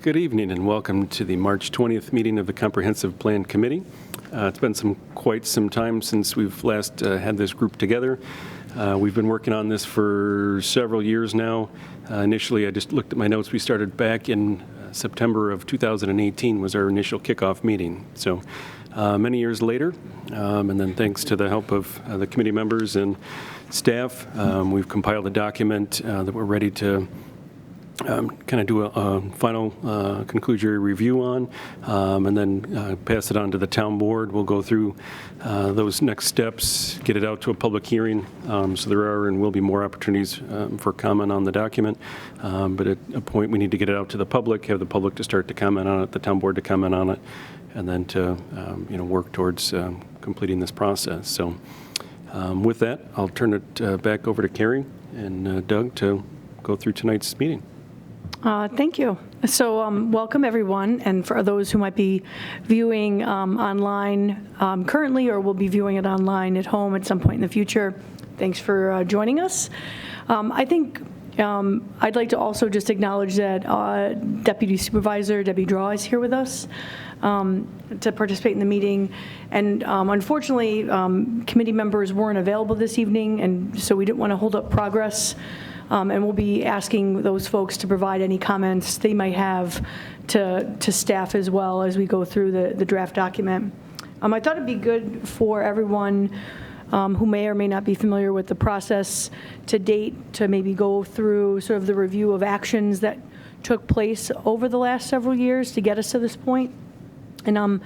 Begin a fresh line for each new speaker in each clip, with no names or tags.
Good evening and welcome to the March 20th meeting of the Comprehensive Plan Committee. It's been quite some time since we've last had this group together. We've been working on this for several years now. Initially, I just looked at my notes. We started back in September of 2018 was our initial kickoff meeting. So many years later, and then thanks to the help of the committee members and staff, we've compiled a document that we're ready to kind of do a final conclusionary review on, and then pass it on to the town board. We'll go through those next steps, get it out to a public hearing. So there are and will be more opportunities for comment on the document. But at a point, we need to get it out to the public, have the public to start to comment on it, the town board to comment on it, and then to work towards completing this process. So with that, I'll turn it back over to Carrie and Doug to go through tonight's meeting.
Thank you. So welcome, everyone. And for those who might be viewing online currently or will be viewing it online at home at some point in the future, thanks for joining us. I think I'd like to also just acknowledge that Deputy Supervisor Debbie Draw is here with us to participate in the meeting. And unfortunately, committee members weren't available this evening, and so we didn't want to hold up progress. And we'll be asking those folks to provide any comments they might have to staff as well as we go through the draft document. I thought it'd be good for everyone who may or may not be familiar with the process to date to maybe go through sort of the review of actions that took place over the last several years to get us to this point. And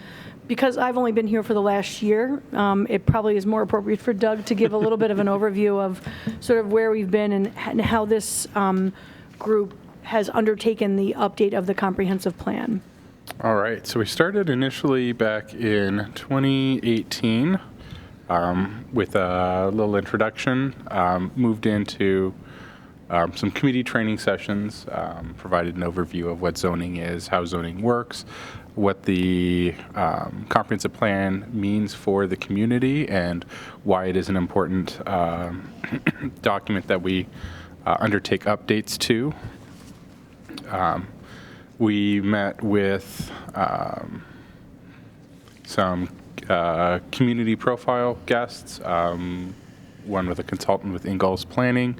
because I've only been here for the last year, it probably is more appropriate for Doug to give a little bit of an overview of sort of where we've been and how this group has undertaken the update of the comprehensive plan.
All right, so we started initially back in 2018 with a little introduction, moved into some committee training sessions, provided an overview of what zoning is, how zoning works, what the comprehensive plan means for the community, and why it is an important document that we undertake updates to. We met with some community profile guests, one with a consultant with Ingalls Planning,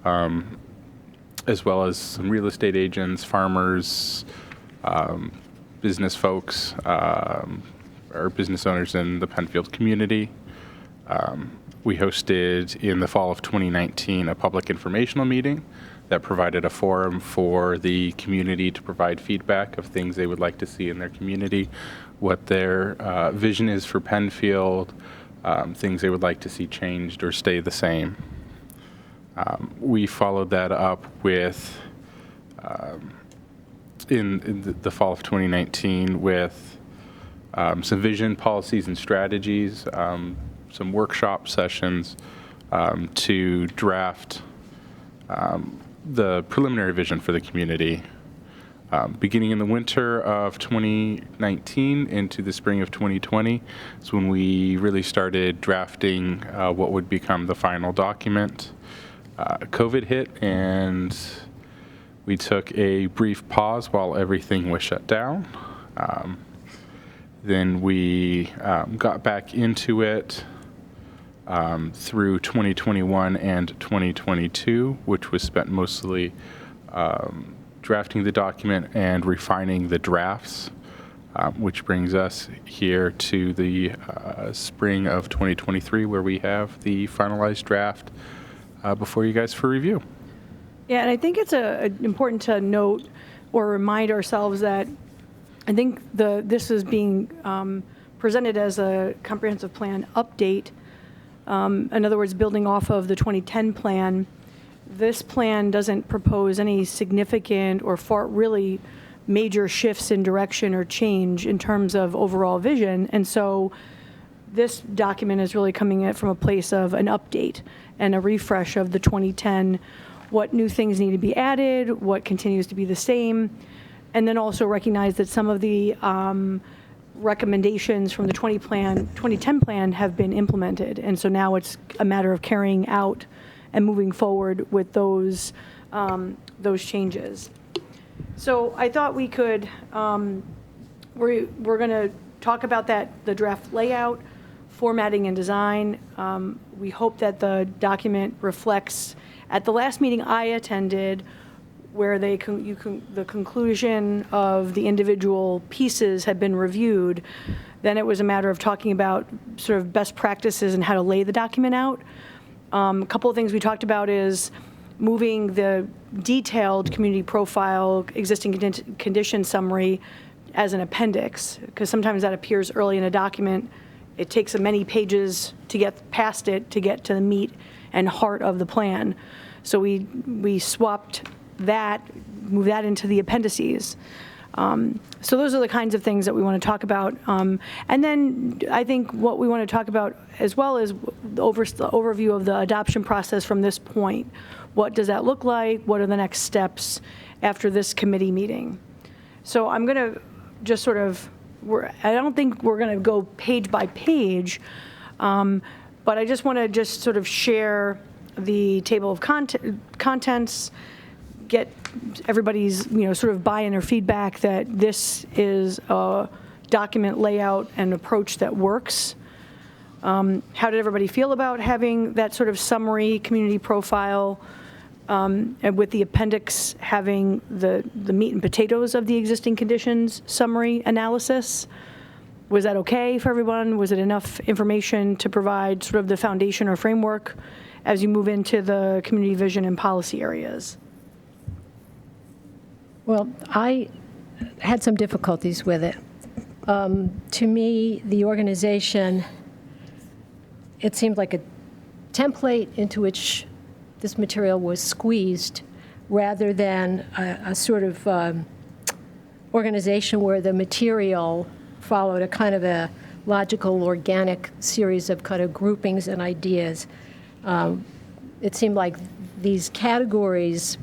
as well as some real estate agents, farmers, business folks, or business owners in the Penfield community. We hosted in the fall of 2019 a public informational meeting that provided a forum for the community to provide feedback of things they would like to see in their community, what their vision is for Penfield, things they would like to see changed or stay the same. We followed that up with in the fall of 2019 with some vision, policies, and strategies, some workshop sessions to draft the preliminary vision for the community. Beginning in the winter of 2019 into the spring of 2020 is when we really started drafting what would become the final document. COVID hit, and we took a brief pause while everything was shut down. Then we got back into it through 2021 and 2022, which was spent mostly drafting the document and refining the drafts, which brings us here to the spring of 2023, where we have the finalized draft before you guys for review.
Yeah, and I think it's important to note or remind ourselves that I think this is being presented as a comprehensive plan update. In other words, building off of the 2010 plan. This plan doesn't propose any significant or really major shifts in direction or change in terms of overall vision. And so this document is really coming in from a place of an update and a refresh of the 2010, what new things need to be added, what continues to be the same, and then also recognize that some of the recommendations from the 2010 plan have been implemented. And so now it's a matter of carrying out and moving forward with those changes. So I thought we could, we're going to talk about the draft layout, formatting and design. We hope that the document reflects, at the last meeting I attended, where the conclusion of the individual pieces had been reviewed, then it was a matter of talking about sort of best practices and how to lay the document out. A couple of things we talked about is moving the detailed community profile, existing condition summary as an appendix, because sometimes that appears early in a document. It takes many pages to get past it to get to the meat and heart of the plan. So we swapped that, moved that into the appendices. So those are the kinds of things that we want to talk about. And then I think what we want to talk about as well is the overview of the adoption process from this point. What does that look like? What are the next steps after this committee meeting? So I'm going to just sort of, I don't think we're going to go page by page, but I just want to just sort of share the table of contents, get everybody's, sort of buy-in or feedback that this is a document layout and approach that works. How did everybody feel about having that sort of summary community profile, and with the appendix having the meat and potatoes of the existing conditions summary analysis? Was that okay for everyone? Was it enough information to provide sort of the foundation or framework as you move into the community vision and policy areas?
Well, I had some difficulties with it. To me, the organization, it seemed like a template into which this material was squeezed rather than a sort of organization where the material followed a kind of a logical, organic series of kind of groupings and ideas. It seemed like these categories,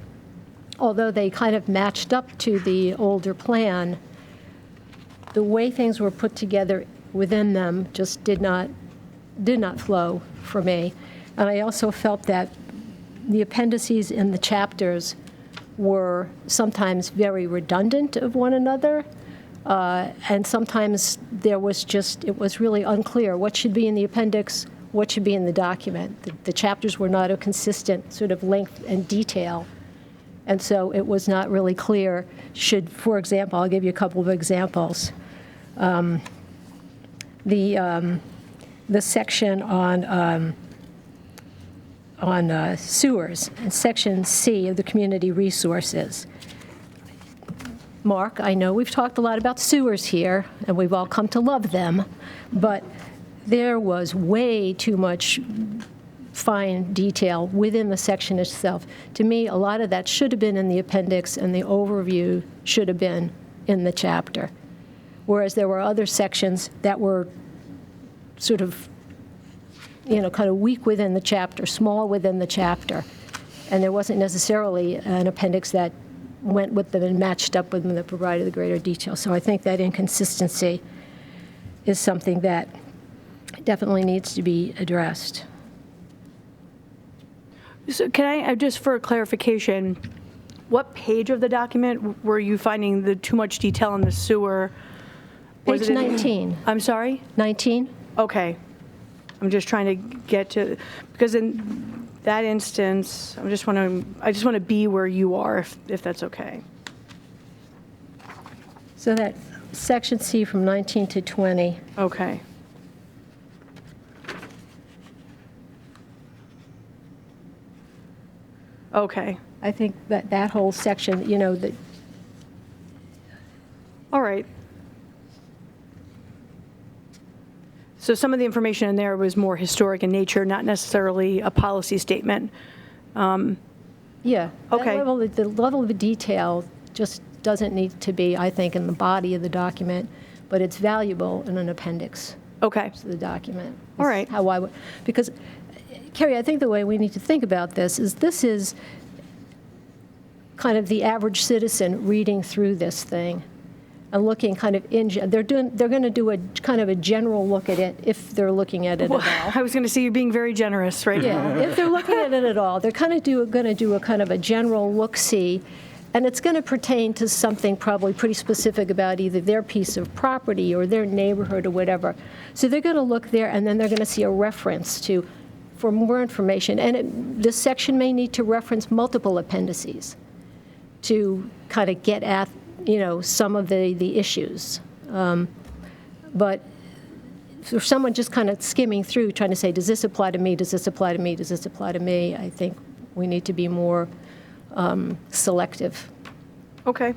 although they kind of matched up to the older plan, the way things were put together within them just did not flow for me. And I also felt that the appendices in the chapters were sometimes very redundant of one another, and sometimes it was really unclear what should be in the appendix, what should be in the document. The chapters were not a consistent sort of length and detail. And so it was not really clear. For example, I'll give you a couple of examples. The section on sewers, in Section C of the community resources. Mark, I know we've talked a lot about sewers here, and we've all come to love them, but there was way too much fine detail within the section itself. To me, a lot of that should have been in the appendix, and the overview should have been in the chapter. Whereas there were other sections that were sort of, kind of weak within the chapter, small within the chapter, and there wasn't necessarily an appendix that went with them and matched up with them that provided the greater detail. So I think that inconsistency is something that definitely needs to be addressed.
So can I, just for clarification, what page of the document were you finding the too much detail in the sewer?
Page 19.
I'm sorry?
19?
Okay. I'm just trying to get to, because in that instance, I just want to be where you are, if that's okay.
So that Section C from 19 to 20.
Okay. Okay.
I think that whole section, that.
All right. So some of the information in there was more historic in nature, not necessarily a policy statement.
Yeah.
Okay.
The level of detail just doesn't need to be, I think, in the body of the document, but it's valuable in an appendix.
Okay.
To the document.
All right.
How I would, because, Carrie, I think the way we need to think about this is kind of the average citizen reading through this thing and looking kind of they're going to do a kind of a general look at it if they're looking at it at all.
I was going to say you're being very generous right now.
Yeah, if they're looking at it at all, they're kind of going to do a kind of a general look-see, And it's going to pertain to something probably pretty specific about either their piece of property or their neighborhood or whatever. So they're going to look there, and then they're going to see a reference for more information. And this section may need to reference multiple appendices to kind of get at, some of the issues. But for someone just kind of skimming through, trying to say, does this apply to me, does this apply to me, does this apply to me, I think we need to be more selective.
Okay.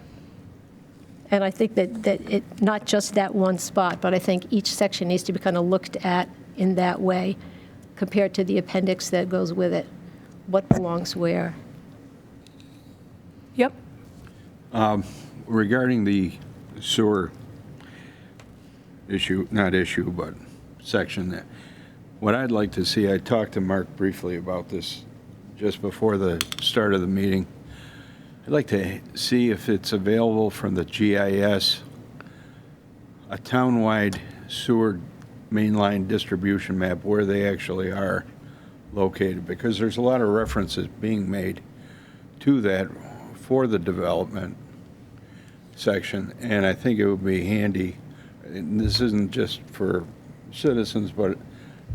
And I think that it, not just that one spot, but I think each section needs to be kind of looked at in that way compared to the appendix that goes with it, what belongs where.
Yep.
Regarding the sewer but section, that what I'd like to see, I talked to Mark briefly about this just before the start of the meeting. I'd like to see if it's available from the GIS, a townwide sewer mainline distribution map where they actually are located, because there's a lot of references being made to that for the development section, and I think it would be handy, and this isn't just for citizens, but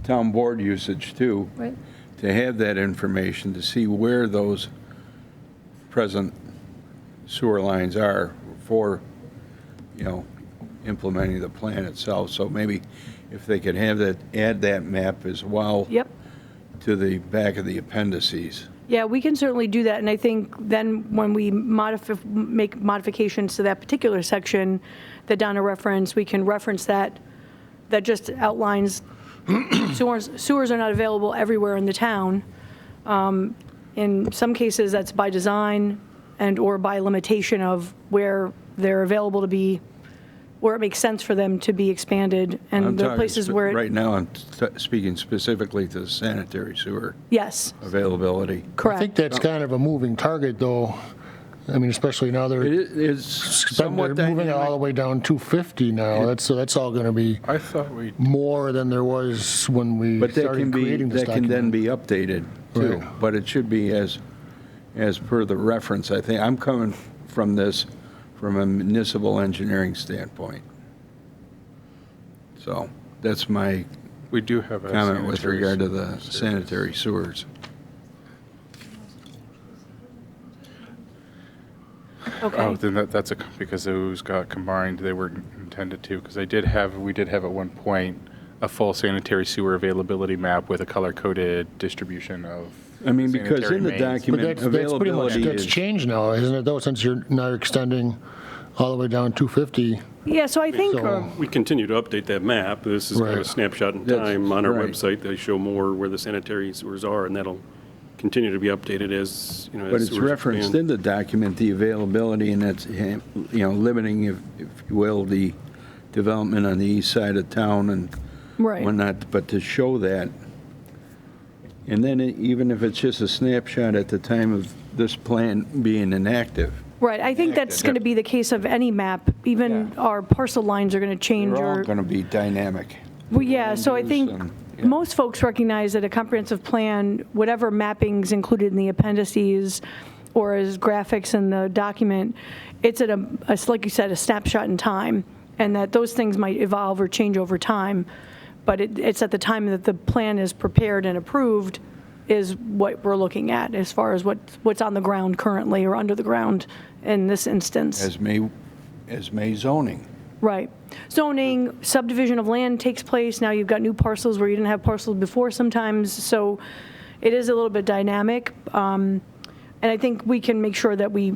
town board usage too,
Right.
to have that information, to see where those present sewer lines are for, implementing the plan itself. So maybe if they could have that, add that map as well
Yep.
to the back of the appendices.
Yeah, we can certainly do that, and I think then when we make modifications to that particular section that Donna referenced, we can reference that just outlines sewers are not available everywhere in the town. In some cases, that's by design and or by limitation of where they're available to be, where it makes sense for them to be expanded,
I'm
and the
talking
places where
right now, I'm speaking specifically to the sanitary sewer
yes,
availability.
correct.
I think that's kind of a moving target, though. I mean, especially now
It
they're
is somewhat
moving it all the
dynamic.
way down 250 now. That's all going to be
I thought we,
more than there was when we
But that
started
can be,
creating this
that can then
document.
be updated too.
Right.
But it should be as per the reference, I think. I'm coming from this from a municipal engineering standpoint. So that's my
we do have a
comment with
sanitary
regard to the
service.
sanitary sewers.
Okay.
Oh, then that's because those got combined, they were intended to, because we did have at one point a full sanitary sewer availability map with a color-coded distribution of
I mean, because
sanitary
in the
mains.
But
document,
that's pretty much,
availability
that's
is,
changed now, isn't it, though, since you're now extending all the way down 250?
Yeah, so I think,
So-
We continue to update that map. This is kind of a
Right.
snapshot in
That's
time. On our
right.
website, they show more where the sanitary sewers are, and that'll continue to be updated as,
but
as
it's
sewers
referenced
expand.
in the document, the availability, and that's, limiting, if you will, the development on the east side of town and
right.
whatnot, but to show that. And then even if it's just a snapshot at the time of this plan being inactive,
Right, I think that's going to be the case of any map. Even
Yeah.
our parcel lines are going to change.
they're all
Or
going to be dynamic.
Well, yeah, so I
land
think
use and- yeah.
most folks recognize that a comprehensive plan, whatever mappings included in the appendices or as graphics in the document, it's at like you said, a snapshot in time, and that those things might evolve or change over time. But it's at the time that the plan is prepared and approved is what we're looking at as far as what's on the ground currently or under the ground in this instance.
As may zoning.
Right. Zoning, subdivision of land takes place. Now you've got new parcels where you didn't have parcels before sometimes. So it is a little bit dynamic. And I think we can make sure that we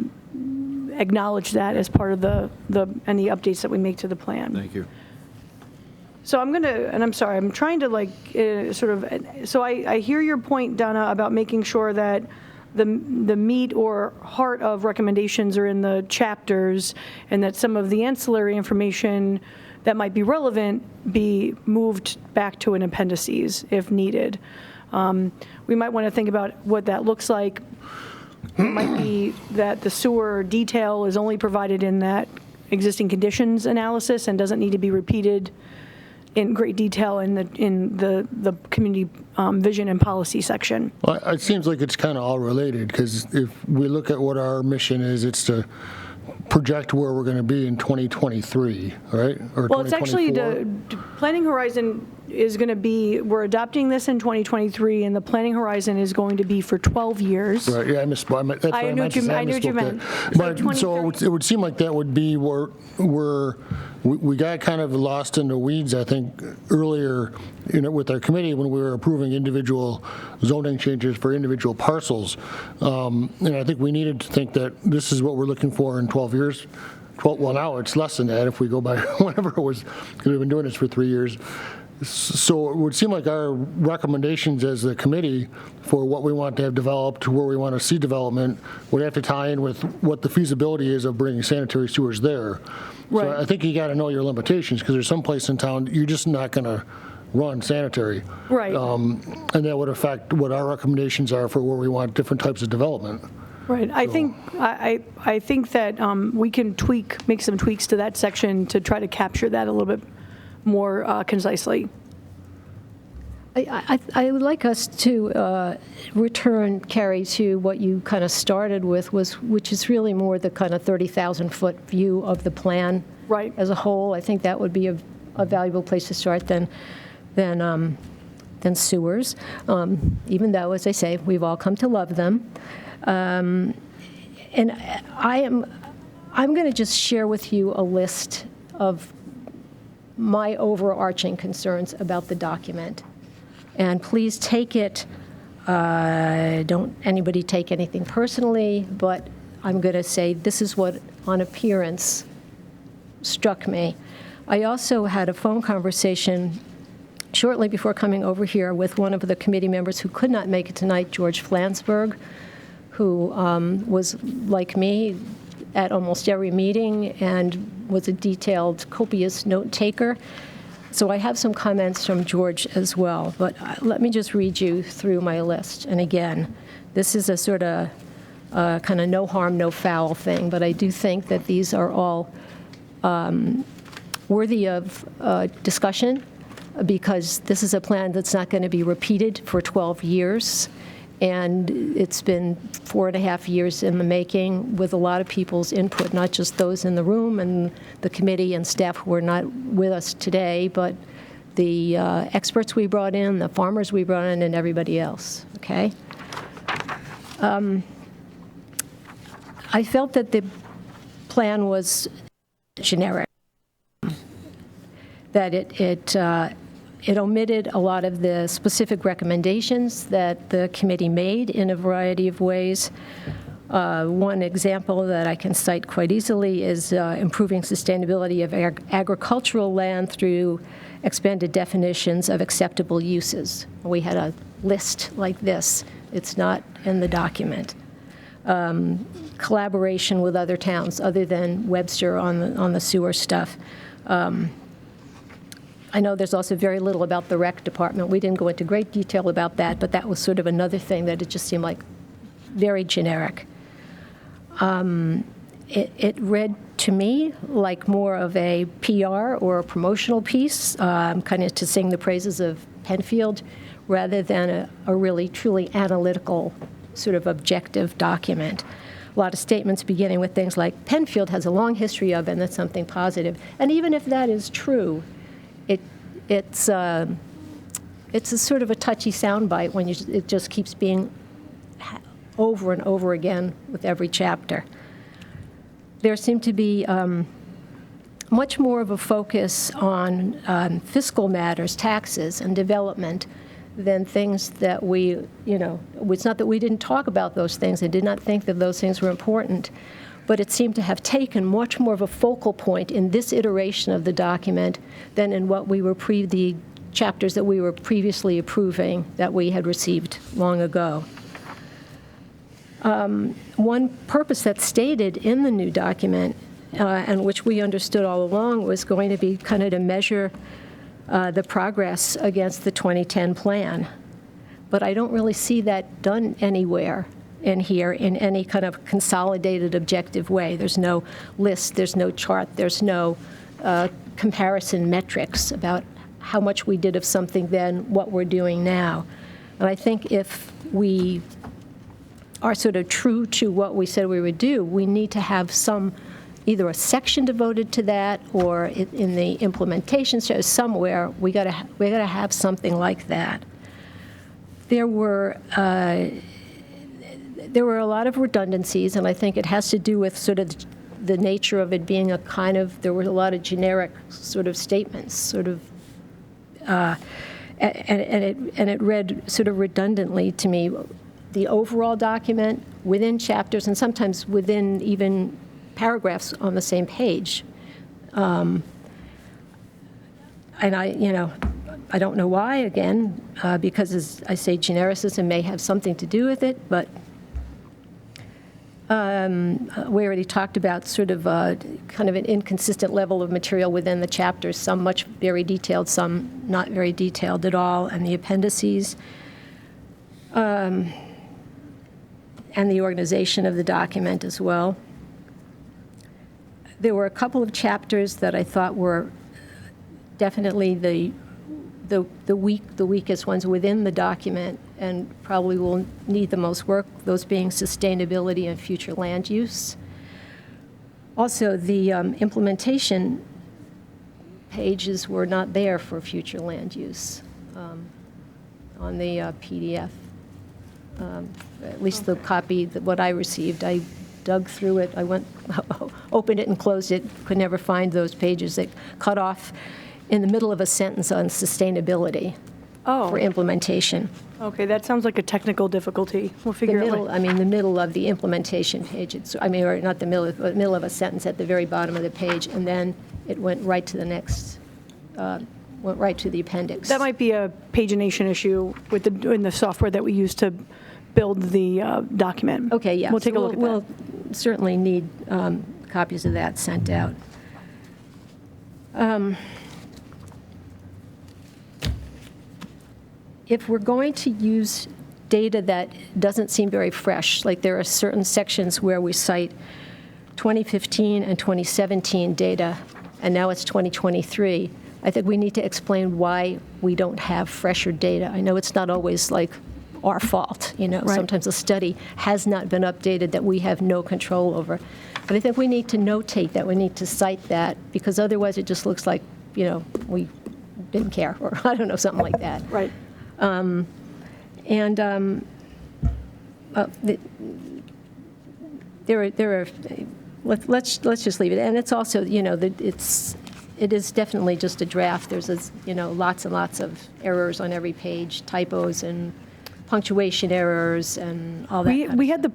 acknowledge that as part of any updates that we make to the plan.
Thank you.
So I'm sorry, I'm trying to so I hear your point, Donna, about making sure that the meat or heart of recommendations are in the chapters, and that some of the ancillary information that might be relevant be moved back to an appendices if needed. We might want to think about what that looks like. It might be that the sewer detail is only provided in that existing conditions analysis and doesn't need to be repeated in great detail in the community vision and policy section.
Well, it seems like it's kind of all related, because if we look at what our mission is, it's to project where we're going to be in 2023, right? Or
Well, it's actually
2024?
the planning horizon is going to be, we're adopting this in 2023, and the planning horizon is going to be for 12 years.
Right, yeah, I misspoke. That's what
I knew what
meant to
you-
say.
I knew what you
misspoke
meant.
there.
So
But, so
2030
it would seem like that would be where we got kind of lost in the weeds, I think, earlier, with our committee when we were approving individual zoning changes for individual parcels. And I think we needed to think that this is what we're looking for in 12 years. Well, now it's less than that if we go by whenever it was, because we've been doing this for 3 years. So it would seem like our recommendations as the committee for what we want to have developed, where we want to see development, would have to tie in with what the feasibility is of bringing sanitary sewers there.
Right.
So I think you got to know your limitations, because there's some place in town you're just not going to run sanitary.
Right.
And that would affect what our recommendations are for where we want different types of development.
Right. I think that we can make some tweaks to that section to try to capture that a little bit more concisely.
I would like us to return, Carrie, to what you kind of started with, which is really more the kind of 30,000-foot view of the plan
Right.
as a whole. I think that would be a valuable place to start than sewers, even though, as I say, we've all come to love them. And I'm going to just share with you a list of my overarching concerns about the document. And please take it, don't anybody take anything personally, but I'm going to say this is what, on appearance, struck me. I also had a phone conversation shortly before coming over here with one of the committee members who could not make it tonight, George Flansburgh, who was, like me, at almost every meeting and was a detailed, copious note taker. So I have some comments from George as well, but let me just read you through my list. And again, this is a sort of kind of no harm, no foul thing, but I do think that these are all worthy of discussion, because this is a plan that's not going to be repeated for 12 years. And it's been 4.5 years in the making with a lot of people's input, not just those in the room and the committee and staff who are not with us today, but the experts we brought in, the farmers we brought in, and everybody else, okay? I felt that the plan was generic, that it omitted a lot of the specific recommendations that the committee made in a variety of ways. One example that I can cite quite easily is improving sustainability of agricultural land through expanded definitions of acceptable uses. We had a list like this. It's not in the document. Collaboration with other towns other than Webster on the sewer stuff. I know there's also very little about the rec department. We didn't go into great detail about that, but that was sort of another thing that it just seemed like very generic. It read to me like more of a PR or a promotional piece, kind of to sing the praises of Penfield, rather than a really, truly analytical, sort of objective document. A lot of statements beginning with things like, Penfield has a long history of, and that's something positive. And even if that is true, it's a sort of a touchy soundbite when it just keeps being over and over again with every chapter. There seemed to be much more of a focus on fiscal matters, taxes, and development than things that it's not that we didn't talk about those things. I did not think that those things were important, but it seemed to have taken much more of a focal point in this iteration of the document than in what we were the chapters that we were previously approving that we had received long ago. One purpose that's stated in the new document, and which we understood all along, was going to be kind of to measure the progress against the 2010 plan. But I don't really see that done anywhere in here in any kind of consolidated, objective way. There's no list, there's no chart, there's no comparison metrics about how much we did of something than what we're doing now. And I think if we are sort of true to what we said we would do, we need to have either a section devoted to that, or in the implementation show somewhere, we gotta have something like that. There were a lot of redundancies, and I think it has to do with sort of the nature of it being there were a lot of generic sort of statements, sort of, and it read sort of redundantly to me. The overall document within chapters, and sometimes within even paragraphs on the same page. And I don't know why, again, because as I say, genericism may have something to do with it, but we already talked about sort of kind of an inconsistent level of material within the chapters, some much very detailed, some not very detailed at all, and the appendices. And the organization of the document as well. There were a couple of chapters that I thought were definitely the weakest ones within the document, and probably will need the most work, those being sustainability and future land use. Also, the implementation pages were not there for future land use on the PDF. At least the copy, what I received, I dug through it. I opened it and closed it, could never find those pages that cut off in the middle of a sentence on sustainability for implementation.
Okay, that sounds like a technical difficulty. We'll figure it out.
The middle of the implementation page. Or not the middle, but middle of a sentence at the very bottom of the page, and then it went right to the next, went right to the appendix.
That might be a pagination issue in the software that we use to build the document.
Okay, yeah.
We'll take a look at that.
We'll certainly need copies of that sent out. If we're going to use data that doesn't seem very fresh, like there are certain sections where we cite 2015 and 2017 data, and now it's 2023, I think we need to explain why we don't have fresher data. I know it's not always like our fault,
Right.
Sometimes a study has not been updated that we have no control over. But I think we need to notate that, we need to cite that, because otherwise it just looks like, we didn't care, or I don't know, something like that.
Right.
Let's just leave it. And it's also, it is definitely just a draft. There's, lots and lots of errors on every page, typos and punctuation errors and all that.
We had the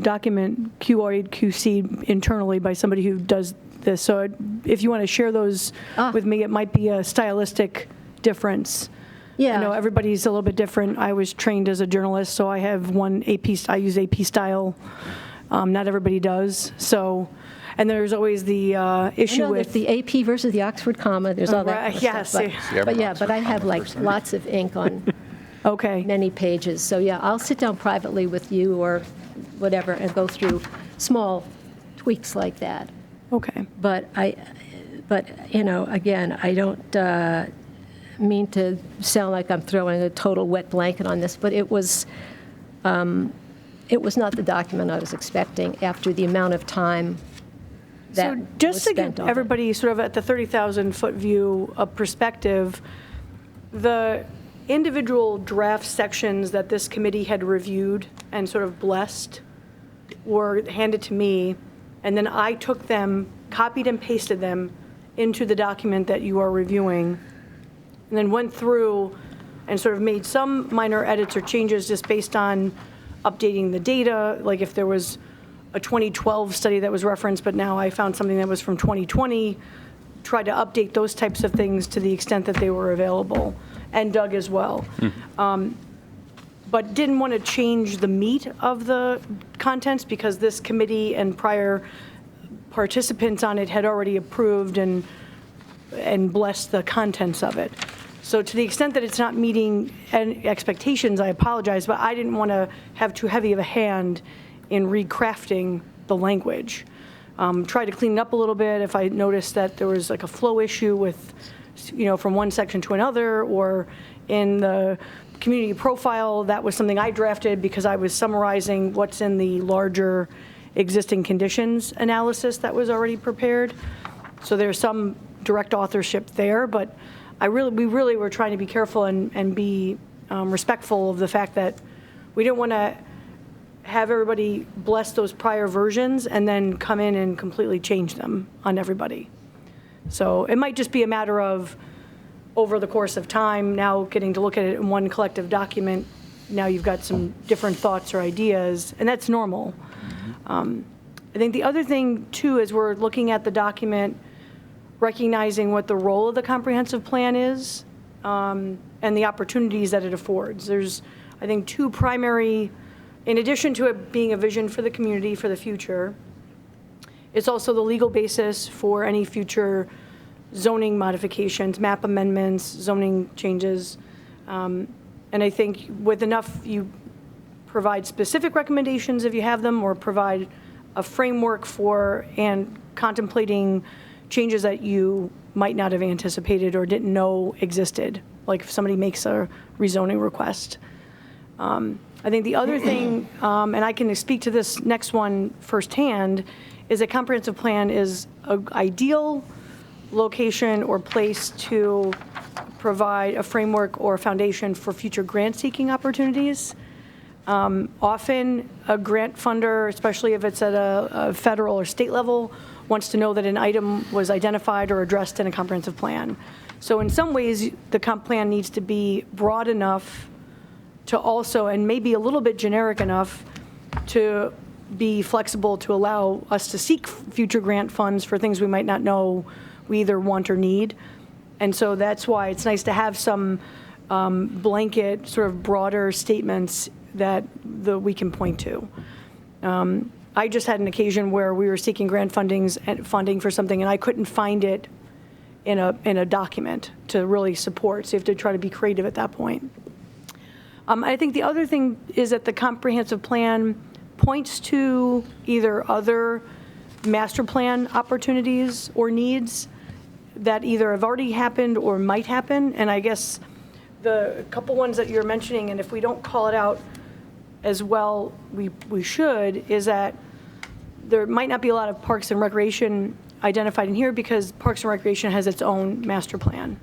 document QC'd internally by somebody who does this. So if you want to share those with me, it might be a stylistic difference.
Yeah.
I know everybody's a little bit different. I was trained as a journalist, so I have I use AP style. Not everybody does. So, and there's always the issue with
the AP versus the Oxford comma. There's all that. Kind of stuff. But I have like lots of ink on many pages. So yeah, I'll sit down privately with you or whatever and go through small tweaks like that.
Okay.
But again, I don't mean to sound like I'm throwing a total wet blanket on this, but it was not the document I was expecting after the amount of time that
so just
was
to
spent
give
on
everybody
it.
sort of at the 30,000-foot view of perspective, the individual draft sections that this committee had reviewed and sort of blessed were handed to me, and then I took them, copied and pasted them into the document that you are reviewing, and then went through and sort of made some minor edits or changes just based on updating the data, like if there was a 2012 study that was referenced, but now I found something that was from 2020, tried to update those types of things to the extent that they were available, and Doug as well. But didn't want to change the meat of the contents because this committee and prior participants on it had already approved and blessed the contents of it. So to the extent that it's not meeting expectations, I apologize, but I didn't want to have too heavy of a hand in recrafting the language. Try to clean it up a little bit if I noticed that there was like a flow issue with from one section to another, or in the community profile, that was something I drafted because I was summarizing what's in the larger existing conditions analysis that was already prepared. So there's some direct authorship there, but we really were trying to be careful and be respectful of the fact that we didn't want to have everybody bless those prior versions and then come in and completely change them on everybody. So it might just be a matter of, over the course of time, now getting to look at it in one collective document, now you've got some different thoughts or ideas, and that's normal. I think the other thing, too, is we're looking at the document, recognizing what the role of the comprehensive plan is, and the opportunities that it affords. There's, I think, two primary, in addition to it being a vision for the community for the future, it's also the legal basis for any future zoning modifications, map amendments, zoning changes. And I think with enough, you provide specific recommendations if you have them, or provide a framework for and contemplating changes that you might not have anticipated or didn't know existed, like if somebody makes a rezoning request. I think the other thing, and I can speak to this next one firsthand, is a comprehensive plan is an ideal location or place to provide a framework or a foundation for future grant-seeking opportunities. Often, a grant funder, especially if it's at a federal or state level, wants to know that an item was identified or addressed in a comprehensive plan. So in some ways, the comp plan needs to be broad enough to also, and maybe a little bit generic enough, to be flexible to allow us to seek future grant funds for things we might not know we either want or need. And so that's why it's nice to have some blanket, sort of broader statements that we can point to. I just had an occasion where we were seeking grant funding for something, and I couldn't find it in a document to really support. So you have to try to be creative at that point. I think the other thing is that the comprehensive plan points to either other master plan opportunities or needs that either have already happened or might happen. And I guess the couple ones that you're mentioning, and if we don't call it out as well, we should, is that there might not be a lot of parks and recreation identified in here because Parks and Recreation has its own master plan.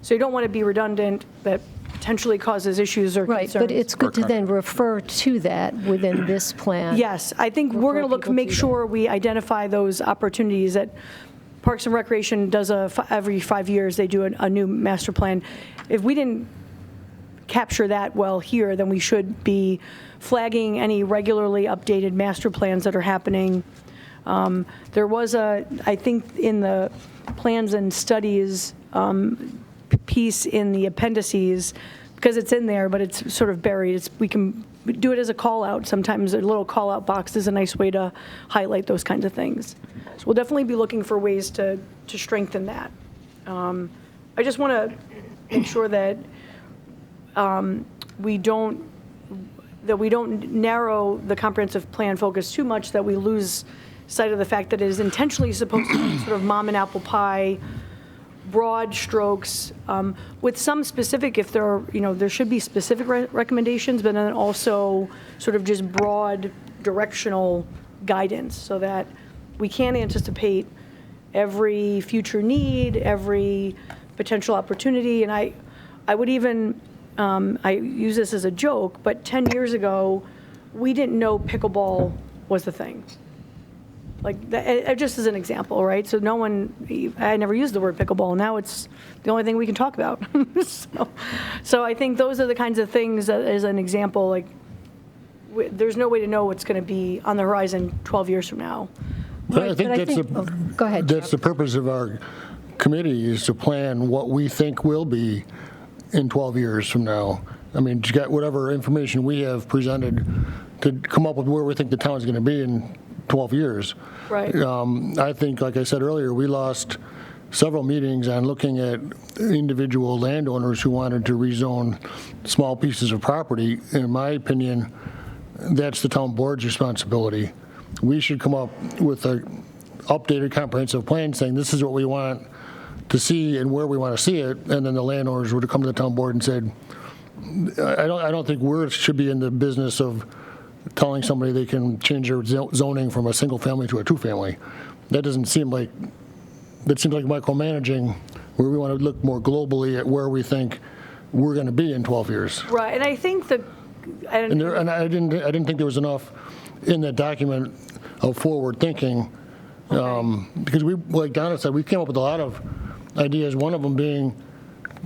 So you don't want to be redundant that potentially causes issues or
Right,
concerns.
but it's good to then refer to that within this plan.
Yes, I think we're going to look, make sure we identify those opportunities that Parks and Recreation does every 5 years, they do a new master plan. If we didn't capture that well here, then we should be flagging any regularly updated master plans that are happening. There was I think in the plans and studies piece in the appendices, because it's in there, but it's sort of buried. We can do it as a call out. Sometimes a little call out box is a nice way to highlight those kinds of things. So we'll definitely be looking for ways to strengthen that. I just want to make sure that we don't narrow the comprehensive plan focus too much, that we lose sight of the fact that it is intentionally supposed to be sort of mom and apple pie, broad strokes, with some specific, if there are, there should be specific recommendations, but then also sort of just broad directional guidance so that we can anticipate every future need, every potential opportunity. And I would even, I use this as a joke, but 10 years ago, we didn't know pickleball was the thing. Like, that, just as an example, right? So I never used the word pickleball. Now it's the only thing we can talk about. So I think those are the kinds of things that, as an example, like, there's no way to know what's going to be on the horizon 12 years from now.
But I think
Go ahead,
that's the purpose of our committee, is to plan what we think will be in 12 years from now. I mean, you got whatever information we have presented to come up with where we think the town's going to be in 12 years.
Right.
I think, like I said earlier, we lost several meetings on looking at individual landowners who wanted to rezone small pieces of property. In my opinion, that's the town board's responsibility. We should come up with an updated comprehensive plan saying this is what we want to see and where we want to see it, and then the landowners would have come to the town board and said, I don't think we should be in the business of telling somebody they can change their zoning from a single family to a two-family. That doesn't seem like, that seems like micromanaging, where we want to look more globally at where we think we're going to be in 12 years.
Right, and I think that,
And I didn't think there was enough in that document of forward thinking, because we, like Donna said, we came up with a lot of ideas. One of them being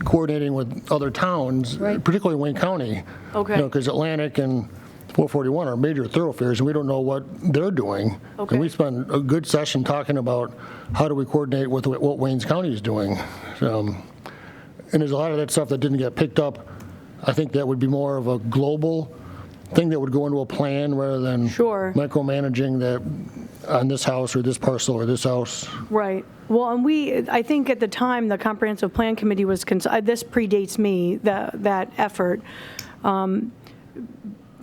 coordinating with other towns,
Right.
particularly Wayne County.
Okay.
Because Atlantic and 441 are major thoroughfares, and we don't know what they're doing.
Okay.
And we spent a good session talking about how do we coordinate with what Wayne's County is doing. And there's a lot of that stuff that didn't get picked up. I think that would be more of a global thing that would go into a plan rather than
Sure.
micromanaging that on this house or this parcel or this house.
right. Well, and I think at the time, the Comprehensive Plan Committee was, this predates me, that effort.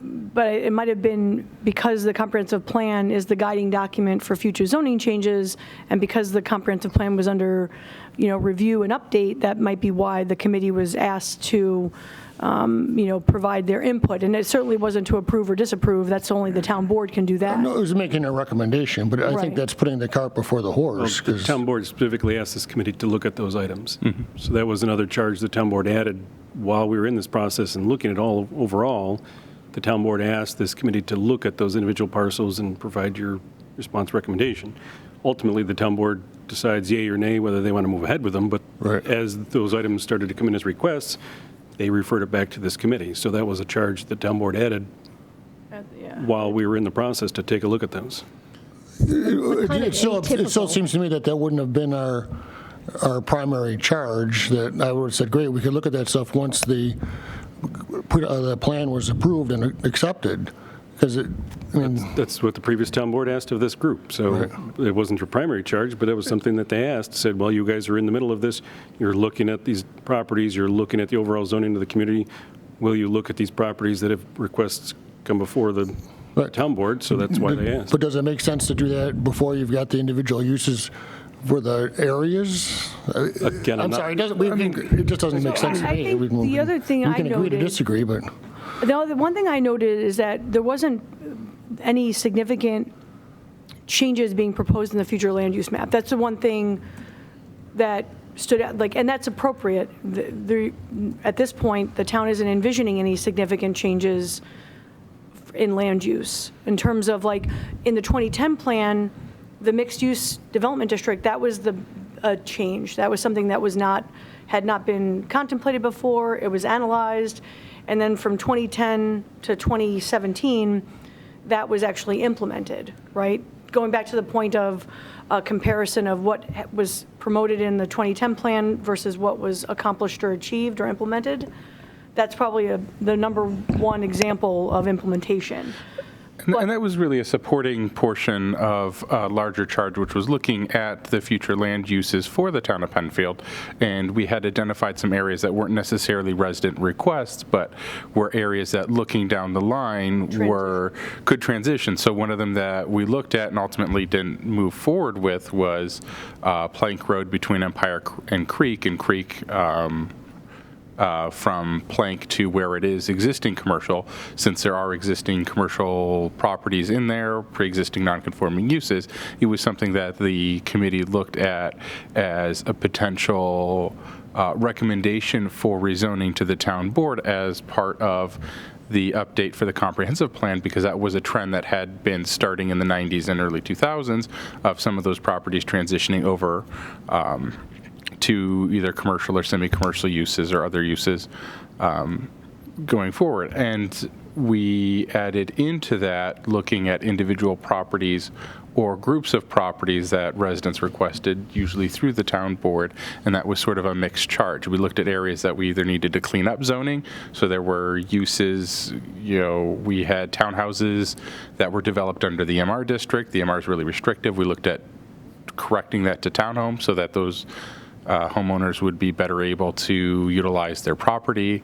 But it might have been because the comprehensive plan is the guiding document for future zoning changes, and because the comprehensive plan was under, review and update, that might be why the committee was asked to, provide their input. And it certainly wasn't to approve or disapprove. That's only the town board can do that.
No, it was making a recommendation, but I
Right.
think that's putting the cart before the horse.
The
'Cause-
town board specifically asked this committee to look at those items. So that was another charge the town board added while we were in this process and looking at all overall. The town board asked this committee to look at those individual parcels and provide your response recommendation. Ultimately, the town board decides yay or nay whether they want to move ahead with them, but
Right.
as those items started to come in as requests, they referred it back to this committee. So that was a charge the town board added while we were in the process to take a look at those.
It still seems to me that wouldn't have been our primary charge, that I would have said, great, we could look at that stuff once the plan was approved and accepted, because
That's what the previous town board asked of this group. So it wasn't your primary charge, but it was something that they asked, said, well, you guys are in the middle of this. You're looking at these properties. You're looking at the overall zoning of the community. Will you look at these properties that have requests come before the
Right.
town board? So that's why they asked.
But does it make sense to do that before you've got the individual uses for the areas?
Again,
I'm
not-
sorry, it just doesn't make sense to
I
me.
think the other thing I
We can agree to
noted-
disagree, but
The one thing I noted is that there wasn't any significant changes being proposed in the future land use map. That's the one thing that stood out, and that's appropriate. At this point, the town isn't envisioning any significant changes in land use. In terms of in the 2010 plan, the mixed-use development district, that was a change. That was something that had not been contemplated before. It was analyzed. And then from 2010 to 2017, that was actually implemented, right? Going back to the point of a comparison of what was promoted in the 2010 plan versus what was accomplished or achieved or implemented, that's probably the number one example of implementation.
And that was really a supporting portion of a larger charge, which was looking at the future land uses for the town of Penfield. And we had identified some areas that weren't necessarily resident requests, but were areas that, looking down the line, could transition. So one of them that we looked at and ultimately didn't move forward with was Plank Road between Empire and Creek, from Plank to where it is existing commercial, since there are existing commercial properties in there, pre-existing non-conforming uses. It was something that the committee looked at as a potential recommendation for rezoning to the town board as part of the update for the comprehensive plan, because that was a trend that had been starting in the 90s and early 2000s of some of those properties transitioning over to either commercial or semi-commercial uses or other uses going forward. And we added into that looking at individual properties or groups of properties that residents requested, usually through the town board, and that was sort of a mixed charge. We looked at areas that we either needed to clean up zoning, so there were uses, we had townhouses that were developed under the MR district. The MR is really restrictive. We looked at correcting that to townhomes so that those homeowners would be better able to utilize their property.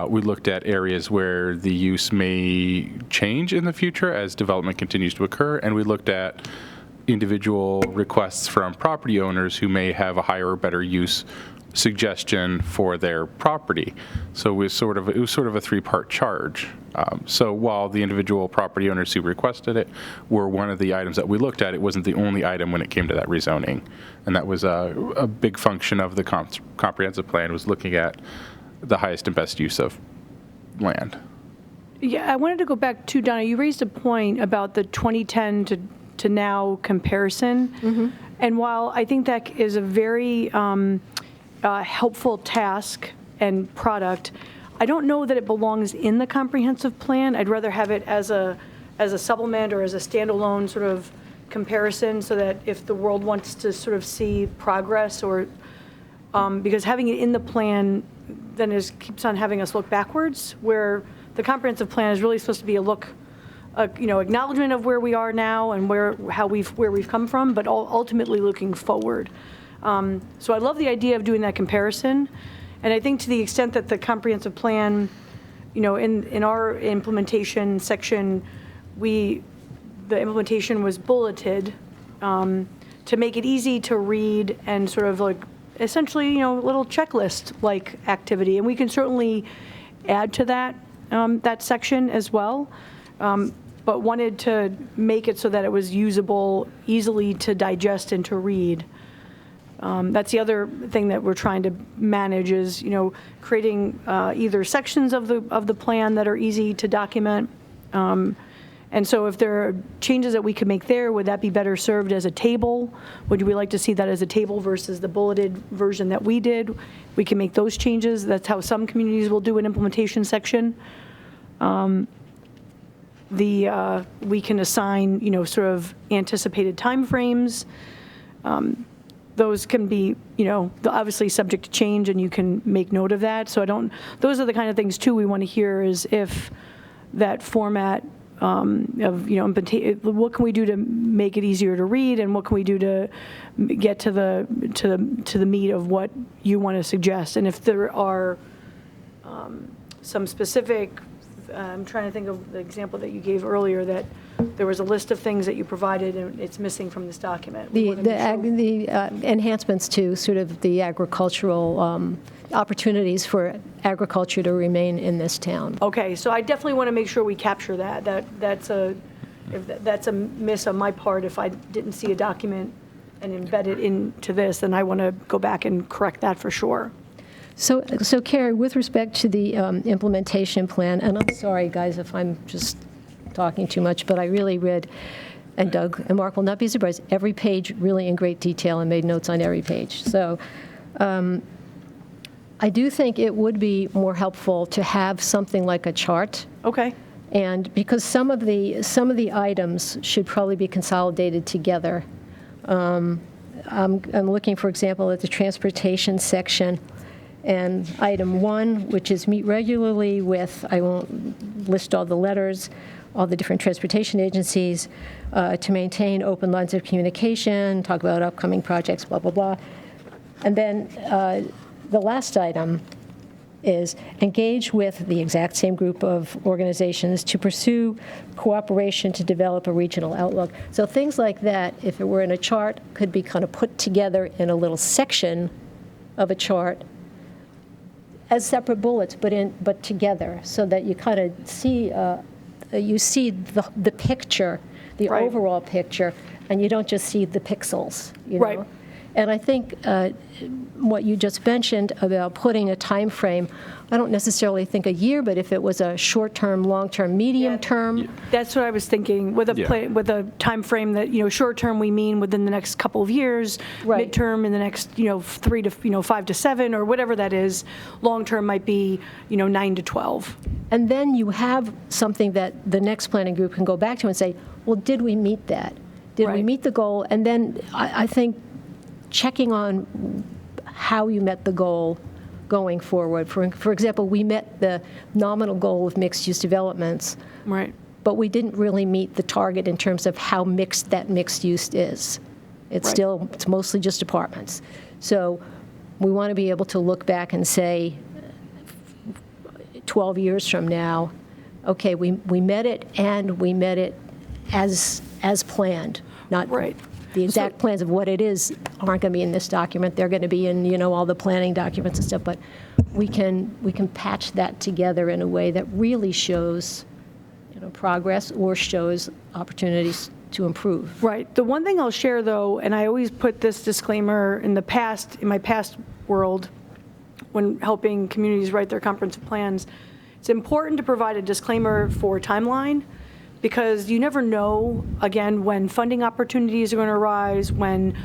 We looked at areas where the use may change in the future as development continues to occur, and we looked at individual requests from property owners who may have a higher or better use suggestion for their property. So it was sort of a three-part charge. So while the individual property owners who requested it were one of the items that we looked at, it wasn't the only item when it came to that rezoning. And that was a big function of the comprehensive plan, was looking at the highest and best use of land.
Yeah, I wanted to go back to, Donna, you raised a point about the 2010 to now comparison. And while I think that is a very helpful task and product, I don't know that it belongs in the comprehensive plan. I'd rather have it as a supplement or as a standalone sort of comparison, so that if the world wants to sort of see progress, or because having it in the plan then keeps on having us look backwards, where the comprehensive plan is really supposed to be acknowledgement of where we are now and where we've come from, but ultimately looking forward. So I love the idea of doing that comparison. And I think to the extent that the comprehensive plan, in our implementation section, the implementation was bulleted to make it easy to read and sort of like essentially, a little checklist-like activity. And we can certainly add to that section as well, but wanted to make it so that it was usable, easily to digest and to read. That's the other thing that we're trying to manage is, creating either sections of the plan that are easy to document. And so if there are changes that we could make there, would that be better served as a table? Would we like to see that as a table versus the bulleted version that we did? We can make those changes. That's how some communities will do an implementation section. We can assign, sort of anticipated timeframes. Those can be, obviously subject to change, and you can make note of that. So those are the kind of things too we want to hear, is if that format of, what can we do to make it easier to read, and what can we do to get to the meat of what you want to suggest. And if there are some specific, I'm trying to think of the example that you gave earlier, that there was a list of things that you provided and it's missing from this document.
The enhancements to sort of the agricultural opportunities for agriculture to remain in this town.
Okay, so I definitely want to make sure we capture that. That's a miss on my part. If I didn't see a document and embed it into this, then I want to go back and correct that for sure.
So Carrie, with respect to the implementation plan, and I'm sorry, guys, if I'm just talking too much, but I really read, and Doug and Mark will not be surprised, every page really in great detail and made notes on every page. So I do think it would be more helpful to have something like a chart.
Okay.
And because some of the items should probably be consolidated together. I'm looking, for example, at the transportation section, and item 1, which is meet regularly with, I won't list all the letters, all the different transportation agencies, to maintain open lines of communication, talk about upcoming projects, blah, blah, blah. And then the last item is engage with the exact same group of organizations to pursue cooperation to develop a regional outlook. So things like that, if it were in a chart, could be kind of put together in a little section of a chart as separate bullets, but together, so that you kind of see the picture, the
Right.
overall picture, and you don't just see the pixels.
Right.
And I think what you just mentioned about putting a time frame, I don't necessarily think a year, but if it was a short-term, long-term, medium-term.
That's what I was thinking, with a time frame that, short-term we mean within the next couple of years,
Right.
midterm in the next, 3 to 5 to 7, or whatever that is. Long-term might be, 9 to 12.
And then you have something that the next planning group can go back to and say, well, did we meet that? Did we
Right.
meet the goal? And then I think checking on how you met the goal going forward. For example, we met the nominal goal of mixed-use developments,
Right.
but we didn't really meet the target in terms of how mixed that mixed use is.
Right.
It's mostly just apartments. So we want to be able to look back and say, 12 years from now, okay, we met it, and we met it as planned. Not
Right.
the exact plans of what it is aren't going to be in this document. They're going to be in, all the planning documents and stuff, but we can patch that together in a way that really shows, progress or shows opportunities to improve.
Right. The one thing I'll share, though, and I always put this disclaimer in my past world, when helping communities write their comprehensive plans, it's important to provide a disclaimer for timeline, because you never know, again, when funding opportunities are going to arise, when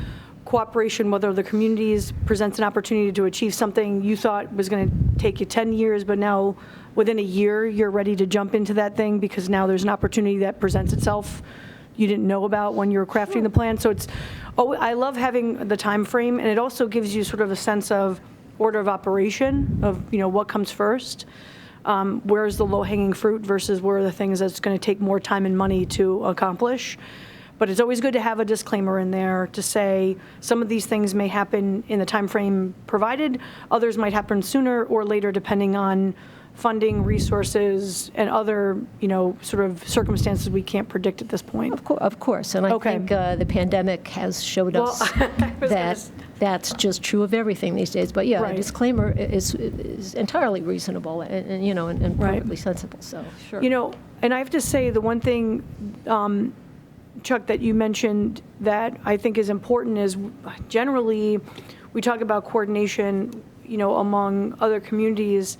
cooperation with other communities presents an opportunity to achieve something you thought was going to take you 10 years, but now within a year you're ready to jump into that thing because now there's an opportunity that presents itself you didn't know about when you were crafting the plan. So I love having the time frame, and it also gives you sort of a sense of order of operation of, what comes first. Where's the low-hanging fruit versus where are the things that's going to take more time and money to accomplish. But it's always good to have a disclaimer in there to say some of these things may happen in the time frame provided, others might happen sooner or later depending on funding, resources, and other, sort of circumstances we can't predict at this point.
Of course, and I think the pandemic has showed us that that's just true of everything these days. But a disclaimer is entirely reasonable and perfectly sensible. So sure.
And I have to say the one thing, Chuck, that you mentioned that I think is important is generally we talk about coordination, among other communities.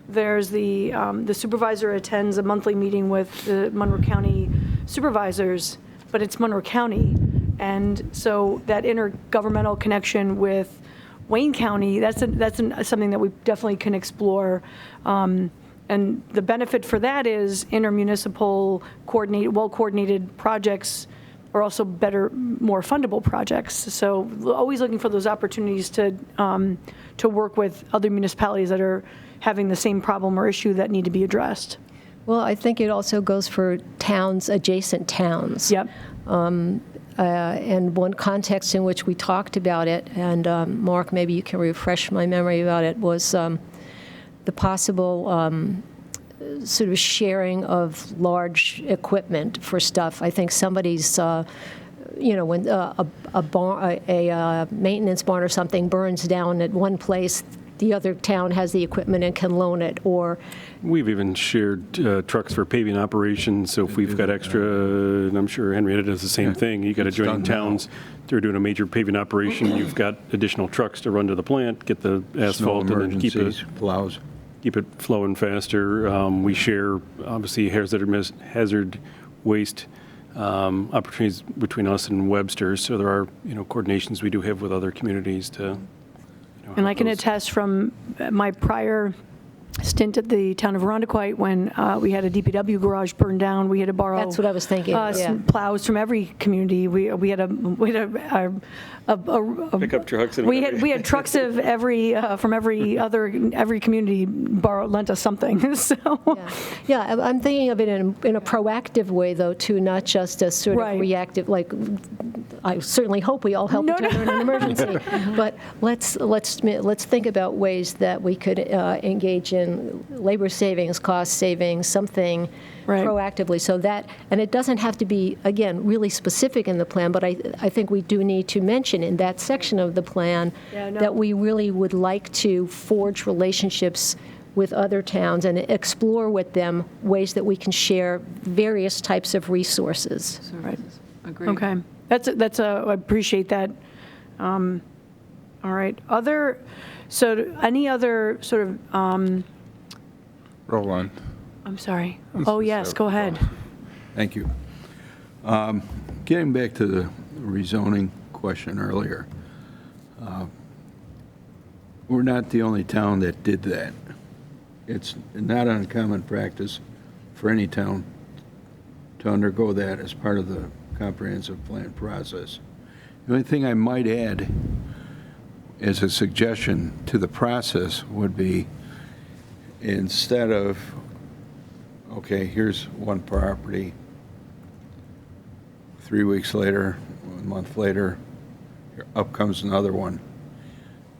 There's the supervisor attends a monthly meeting with the Monroe County supervisors, but it's Monroe County. And so that intergovernmental connection with Wayne County, that's something that we definitely can explore. And the benefit for that is intermunicipal, well-coordinated projects are also better, more fundable projects. So always looking for those opportunities to work with other municipalities that are having the same problem or issue that need to be addressed.
Well, I think it also goes for towns, adjacent towns.
Yep.
And one context in which we talked about it, and Mark, maybe you can refresh my memory about it, was the possible sort of sharing of large equipment for stuff. I think somebody's, when a maintenance barn or something burns down at one place, the other town has the equipment and can loan it, or...
We've even shared trucks for paving operations, so if we've got extra, and I'm sure Henrietta does the same thing, you got adjoining towns, they're doing a major paving operation, you've got additional trucks to run to the plant, get the asphalt, and then keep it flowing faster. We share, obviously, hazard waste opportunities between us and Webster, so there are, coordinations we do have with other communities to...
And I can attest from my prior stint at the town of Arundequite when we had a DPW garage burned down. We had to borrow.
That's what I was thinking.
Some plows from every community. We had a
pickup trucks. And
we had trucks of every from every community lent us something. So
yeah, I'm thinking of it in a proactive way though too, not just a sort of reactive. Like I certainly hope we all help each other in an emergency, but let's think about ways that we could engage in labor savings, cost savings, something proactively. So that, and it doesn't have to be, again, really specific in the plan, but I think we do need to mention in that section of the plan that we really would like to forge relationships with other towns and explore with them ways that we can share various types of resources.
Right. Agreed. Okay. I appreciate that. All right. Any other sort of...
Roll on.
I'm sorry. Oh, yes, go ahead.
Thank you. Getting back to the rezoning question earlier, we're not the only town that did that. It's not uncommon practice for any town to undergo that as part of the comprehensive plan process. The only thing I might add as a suggestion to the process would be, instead of, okay, here's one property, 3 weeks later, 1 month later, up comes another one,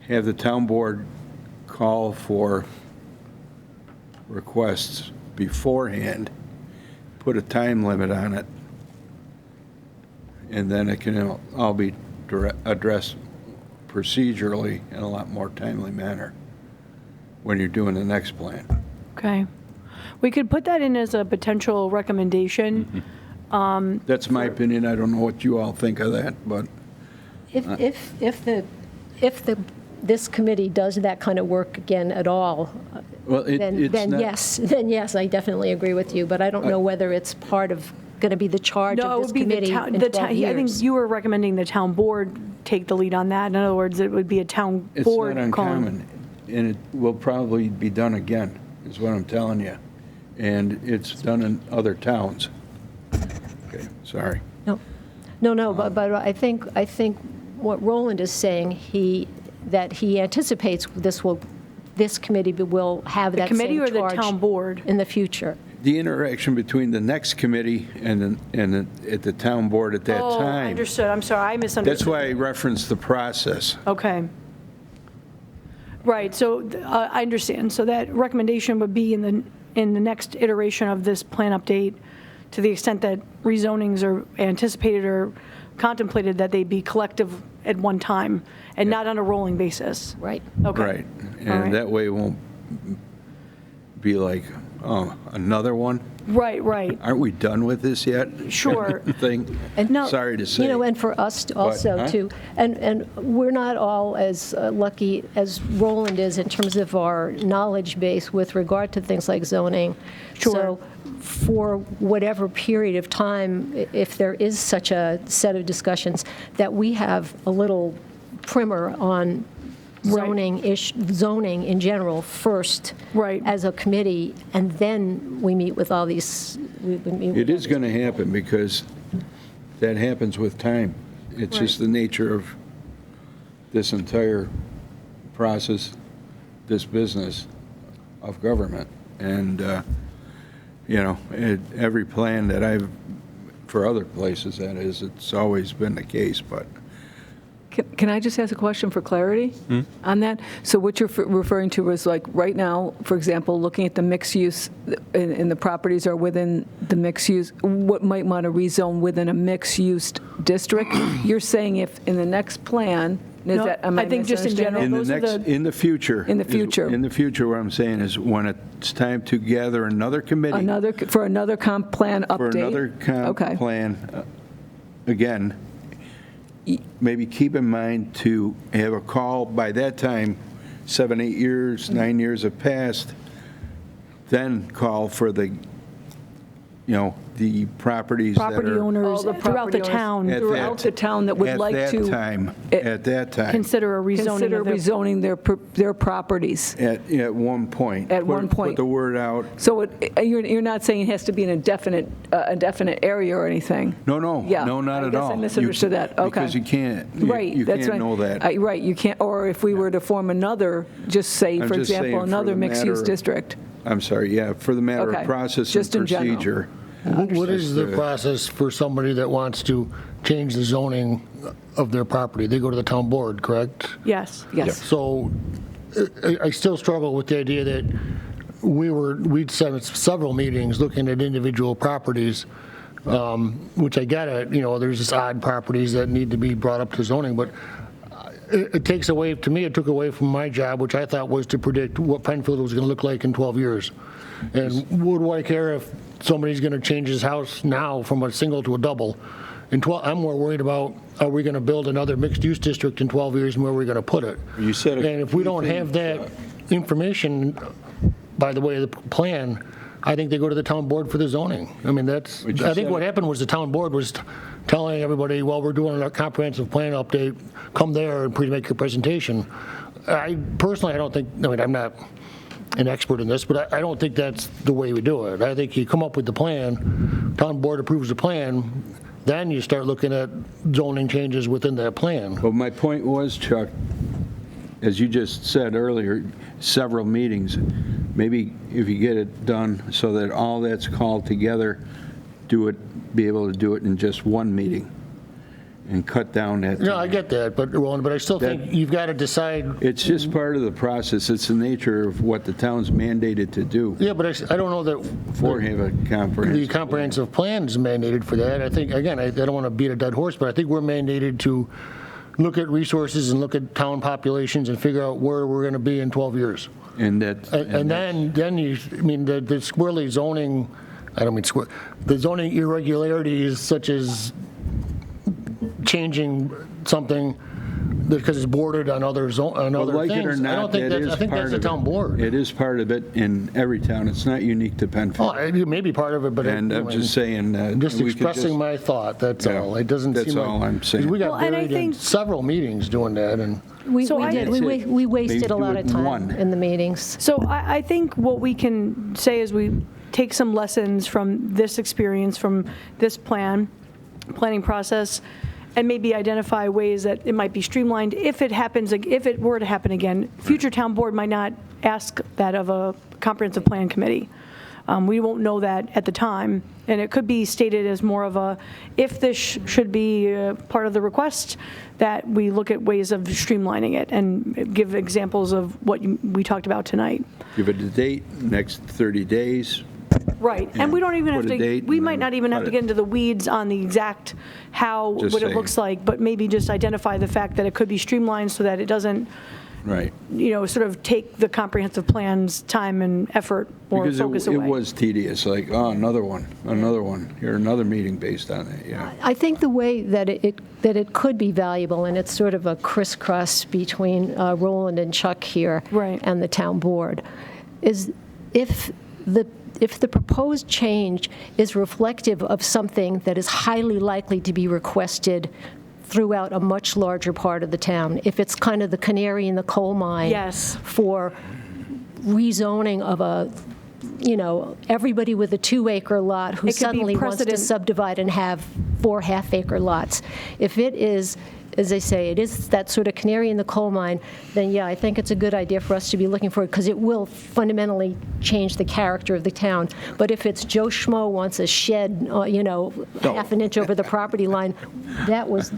have the town board call for requests beforehand, put a time limit on it, and then it can all be addressed procedurally in a lot more timely manner when you're doing the next plan.
Okay. We could put that in as a potential recommendation.
That's my opinion. I don't know what you all think of that, but
If this committee does that kind of work again at all,
well, it's
then
not,
yes, I definitely agree with you, but I don't know whether it's part of, going to be the charge
No, it
of this
would be the
committee
town,
in 12
I
years.
think you were recommending the town board take the lead on that. In other words, it would be a town
It's
board
not
calling.
uncommon, and it will probably be done again, is what I'm telling you. And it's done in other towns. Okay, sorry.
No, but I think what Roland is saying, that he anticipates this committee will have
The
that
committee
same
or the
charge
town board?
in the future.
The interaction between the next committee and at the town board at that
Oh,
time.
understood. I'm sorry, I misunderstood.
That's why I referenced the process.
Okay. Right, so I understand. So that recommendation would be in the next iteration of this plan update, to the extent that rezonings are anticipated or contemplated, that they be collective at one time and not on a rolling basis.
Right.
Okay.
Right.
All right.
And that way it won't be like, oh, another one?
Right, right.
Aren't we done with this yet?
Sure.
Thing.
No,
Sorry to say.
And for us also
huh?
to, and we're not all as lucky as Roland is in terms of our knowledge base with regard to things like zoning.
Sure.
So for whatever period of time, if there is such a set of discussions, that we have a little primer on zoning in general first,
Right.
as a committee, and then we meet with all these.
It is going to happen because that happens with time. It's just the nature of this entire process, this business of government. And, every plan that for other places, that is, it's always been the case, but
Can I just ask a question for clarity on that? So what you're referring to is like right now, for example, looking at the mixed use and the properties are within the mixed use, what might want to rezone within a mixed use district? You're saying if in the next plan, is
No,
that, am I
I think just in
misunderstanding?
general,
in the future.
In the future.
In the future, what I'm saying is when it's time to gather another committee.
For another comp plan update?
For another comp
Okay.
plan, again, maybe keep in mind to have a call by that time, 7, 8 years, 9 years have passed, then call for the properties that
property
are.
owners
All the
throughout the
property owners
town
at
throughout the town that would like to
At that time,
consider a rezoning
consider
of their
rezoning their properties.
at one point.
At one point.
Put the word out.
So you're not saying it has to be an indefinite area or anything?
No,
Yeah,
no, not
I
at
guess
all.
I misunderstood that. Okay.
Because you can't,
Right.
you
that's
can't
right.
know that.
Right, you can't, or if we were to form another, just say,
I'm
for
just saying
example,
for
another
the
mixed-use
matter of-
district.
I'm sorry, yeah, for the matter
Okay.
of process and
Just in general.
procedure.
What is the
Just,
process for somebody that wants to change the zoning of their property? They go to the town board, correct?
Yes.
Yes.
So I still struggle with the idea that we'd spent several meetings looking at individual properties, which I get it, there's just odd properties that need to be brought up to zoning, but it takes away, to me, it took away from my job, which I thought was to predict what Penfield was going to look like in 12 years. And what do I care if somebody's going to change his house now from a single to a double? I'm more worried about, are we going to build another mixed-use district in 12 years and where are we going to put it?
You said a
And if we don't
key thing,
have that information, by the way of the plan, I think they go to the town board for the zoning. I mean, I think what happened was the town board was telling everybody, well, we're doing a comprehensive plan update, come there and make your presentation. Personally, I don't think, I'm not an expert in this, but I don't think that's the way we do it. I think you come up with the plan, town board approves the plan, then you start looking at zoning changes within that plan.
But my point was, Chuck, as you just said earlier, several meetings, maybe if you get it done so that all that's called together, be able to do it in just one meeting. and cut down that time.
No, I get that, but, Roland, but I still think
That-
you've got to decide.
It's just part of the process. It's the nature of what the town's mandated to do
Yeah, but I don't know that
for have a
the
comprehensive.
comprehensive plan is mandated for that. I think, again, I don't want to beat a dead horse, but I think we're mandated to look at resources and look at town populations and figure out where we're going to be in 12 years.
And that.
And then you, I mean, the squirrely zoning, I don't mean squir, the zoning irregularities such as changing something because it's bordered on other
Well,
other
like it or
things. I
not,
don't think
that
that's,
is
I think that's
part
the
of
town
it.
board.
It is part of it in every town. It's not unique to
Oh,
Penfield.
it may be part of it, but.
And I'm just saying that.
Just
we could
expressing my thought, that's
Yeah,
all. It doesn't seem like.
that's all I'm saying.
We got
Well, and I
buried in
think-
several meetings doing that, and.
We
So
we
I-
did.
That's it.
We wasted
Maybe
a lot
do
of
it in
time
one.
in the meetings.
So I think what we can say is we take some lessons from this experience, from this planning process, and maybe identify ways that it might be streamlined. If it were to happen again, future town board might not ask that of a comprehensive plan committee. We won't know that at the time, and it could be stated as more of a, if this should be part of the request, that we look at ways of streamlining it and give examples of what we talked about tonight.
Give it a date, next 30 days.
Right, and we don't even have
Put a
to,
date
we
and
might
then
not even have
cut
to
it.
get into the weeds on the exact how,
Just
what it
saying.
looks like, but maybe just identify the fact that it could be streamlined so that it doesn't,
Right.
sort of take the comprehensive plan's time and effort or
Because
focus
it
away.
was tedious, like, oh, another one, here, another meeting based on it, yeah.
I think the way that it could be valuable, and it's sort of a crisscross between Roland and Chuck here
Right.
and the town board, is if the proposed change is reflective of something that is highly likely to be requested throughout a much larger part of the town, if it's kind of the canary in the coal mine
Yes.
for rezoning of everybody with a 2-acre lot who
It could be
suddenly wants to
precedent.
subdivide and have 4 half-acre lots. If it is, as they say, it is that sort of canary in the coal mine, then yeah, I think it's a good idea for us to be looking for it, because it will fundamentally change the character of the town. But if it's Joe Schmo wants a shed, half an inch over the property line,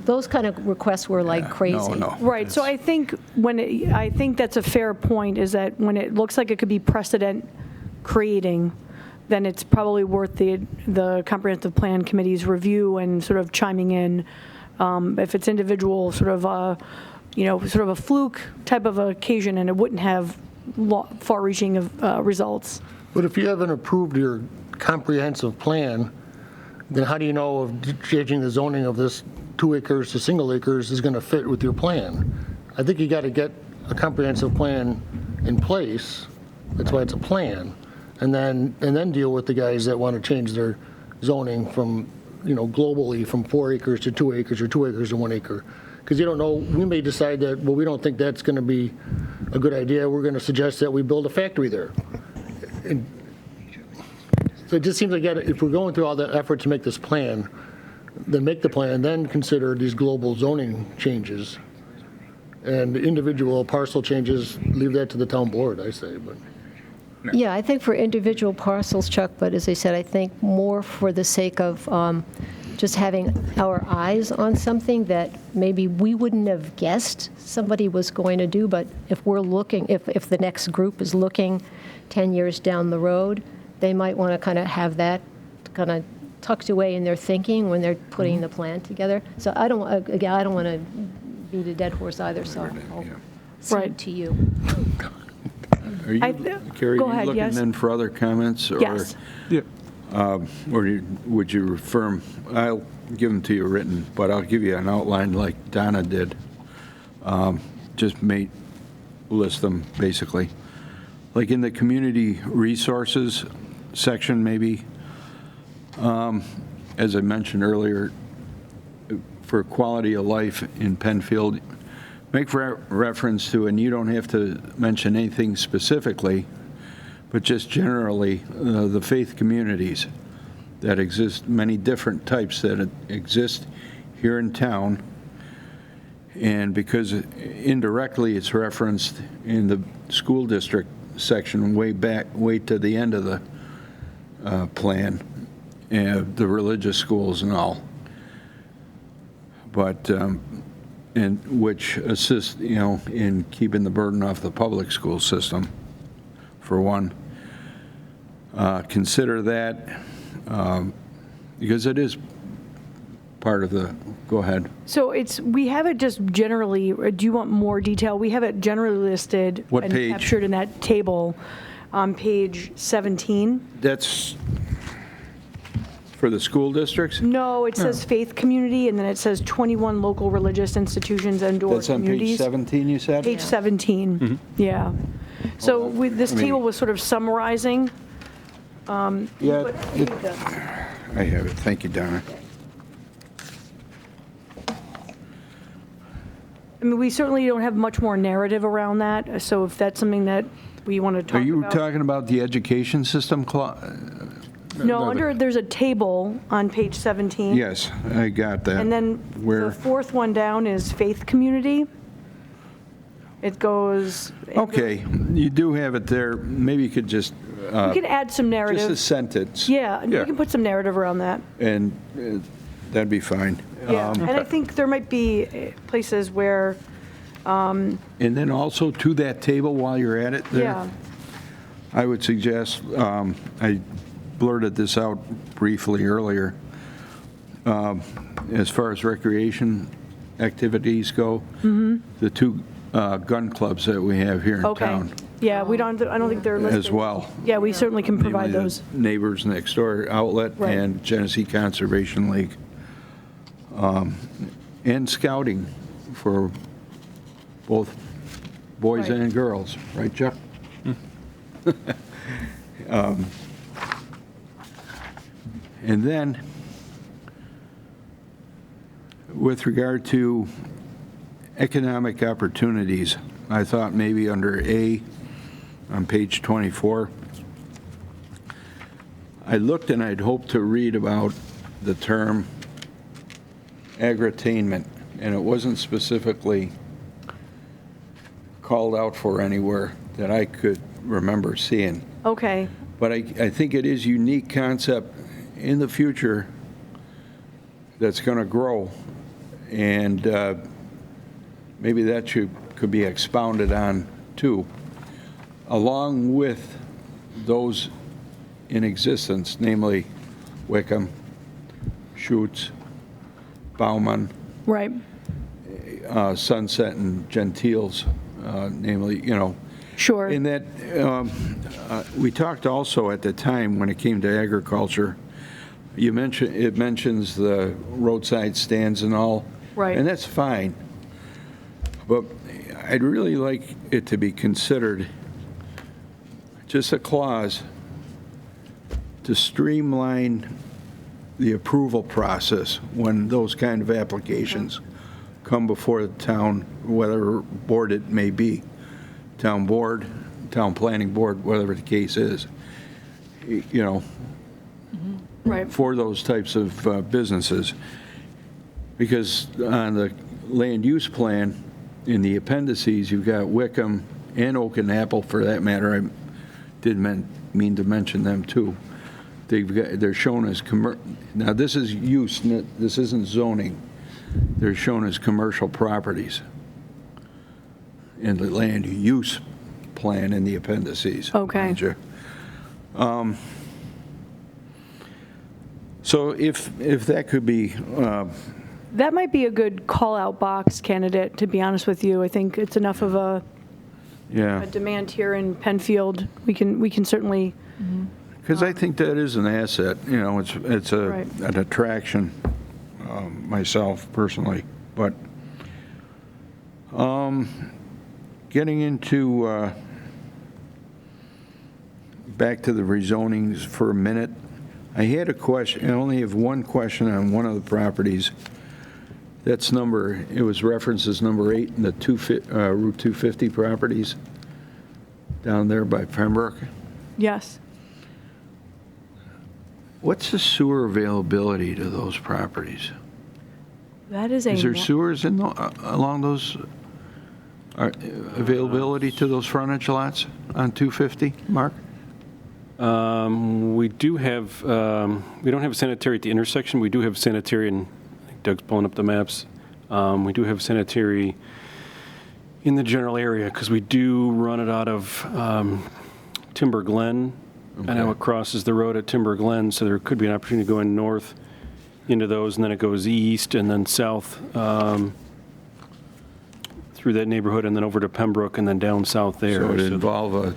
those kind of requests were like crazy.
No.
Right, so I think I think that's a fair point, is that when it looks like it could be precedent creating, then it's probably worth the comprehensive plan committee's review and sort of chiming in. If it's individual, sort of a fluke type of occasion, and it wouldn't have far-reaching results.
But if you haven't approved your comprehensive plan, then how do you know if changing the zoning of this 2 acres to single acres is going to fit with your plan? I think you got to get a comprehensive plan in place. That's why it's a plan. And then deal with the guys that want to change their zoning from, globally from 4 acres to 2 acres or 2 acres to 1 acre. Because you don't know, we may decide that, well, we don't think that's going to be a good idea. We're going to suggest that we build a factory there. And so it just seems like if we're going through all that effort to make this plan, then make the plan, then consider these global zoning changes. And individual parcel changes, leave that to the town board, I say, but.
Yeah, I think for individual parcels, Chuck, but as I said, I think more for the sake of just having our eyes on something that maybe we wouldn't have guessed somebody was going to do, but if we're looking, if the next group is looking 10 years down the road, they might want to kind of have that kind of tucked away in their thinking when they're putting the plan together. So I don't want to beat a dead horse either, so I'll cede to you.
Are you, Carrie,
go
you
ahead,
looking
yes.
then for other comments? Or,
Yes.
Yeah.
Or would you refer 'em? I'll give them to you written, but I'll give you an outline like Donna did. Just list them, basically. Like in the community resources section, maybe, as I mentioned earlier, for quality of life in Penfield, make reference to, and you don't have to mention anything specifically, but just generally, the faith communities that exist, many different types that exist here in town. And because indirectly it's referenced in the school district section way to the end of the plan, the religious schools and all. but, and which assists, in keeping the burden off the public school system, for one. Consider that, because it is part of the, go ahead.
So we have it just generally, do you want more detail? We have it generally listed.
What
and
page?
captured in that table on page 17.
That's for the school districts?
No, it says faith community, and then it says 21 local religious institutions and/or
That's on page
communities.
17, you said?
Page 17, yeah. So this
I mean-
table was sort of summarizing.
Yeah, I have it. Thank you, Donna.
I mean, we certainly don't have much more narrative around that, so if that's something that we want to talk
Are
about.
you talking about the education system?
No, there's a table on page 17.
Yes, I got that.
And then
Where?
the fourth one down is faith community. It goes.
Okay, you do have it there. Maybe you could just,
We can add some
just a
narrative.
sentence.
Yeah,
Yeah.
we can put some narrative around that.
And that'd be fine.
Yeah, and I think there might be places where,
And then also to that table, while you're at it there,
yeah,
I would suggest, I blurted this out briefly earlier, as far as recreation activities go, the two gun clubs that we have here in
okay.
town
Yeah, I don't think they're listed.
as well.
Yeah, we certainly can provide
Namely, the
those.
Neighbors Next Door Outlet
Right.
and Genesee Conservation League. And scouting for both boys
Right.
and girls, right, Chuck? And then, with regard to economic opportunities, I thought maybe under A on page 24, I looked and I'd hoped to read about the term agritainment, and it wasn't specifically called out for anywhere that I could remember seeing.
Okay,
But I think it is a unique concept in the future that's going to grow, and maybe that could be expounded on too, along with those in existence, namely Wickham, Schutz, Bauman,
right,
Sunset, and Gentiles, namely,
sure.
in that, we talked also at the time when it came to agriculture, it mentions the roadside stands and all.
Right.
And that's fine. But I'd really like it to be considered just a clause to streamline the approval process when those kind of applications come before the town, whatever board it may be, town board, town planning board, whatever the case is,
Right,
for those types of businesses. Because on the land use plan, in the appendices, you've got Wickham and Oak and Apple, for that matter. I did mean to mention them too. They're shown as now this is use, this isn't zoning. They're shown as commercial properties in the land use plan in the appendices.
Okay.
mind you. So if that could be,
that might be a good call-out box candidate, to be honest with you. I think it's enough of a
yeah,
demand here in Penfield. We can certainly,
because I think that is an asset, it's
Right.
an attraction, myself personally, but getting into, back to the rezonings for a minute, I had a question, I only have one question on one of the properties. That's it was referenced as number 8 in the Route 250 properties down there by Pembroke.
yes.
What's the sewer availability to those properties?
That is
Is there sewers along those, availability to those frontage lots on 250, Mark?
We do have, we don't have a sanitary at the intersection. We do have sanitary, and I think Doug's pulling up the maps, We do have sanitary in the general area because we do run it out of Timber Glen. I know it crosses the road at Timber Glen, so there could be an opportunity going north into those, and then it goes east and then south through that neighborhood, and then over to Pembroke, and then down south there.
So it involve a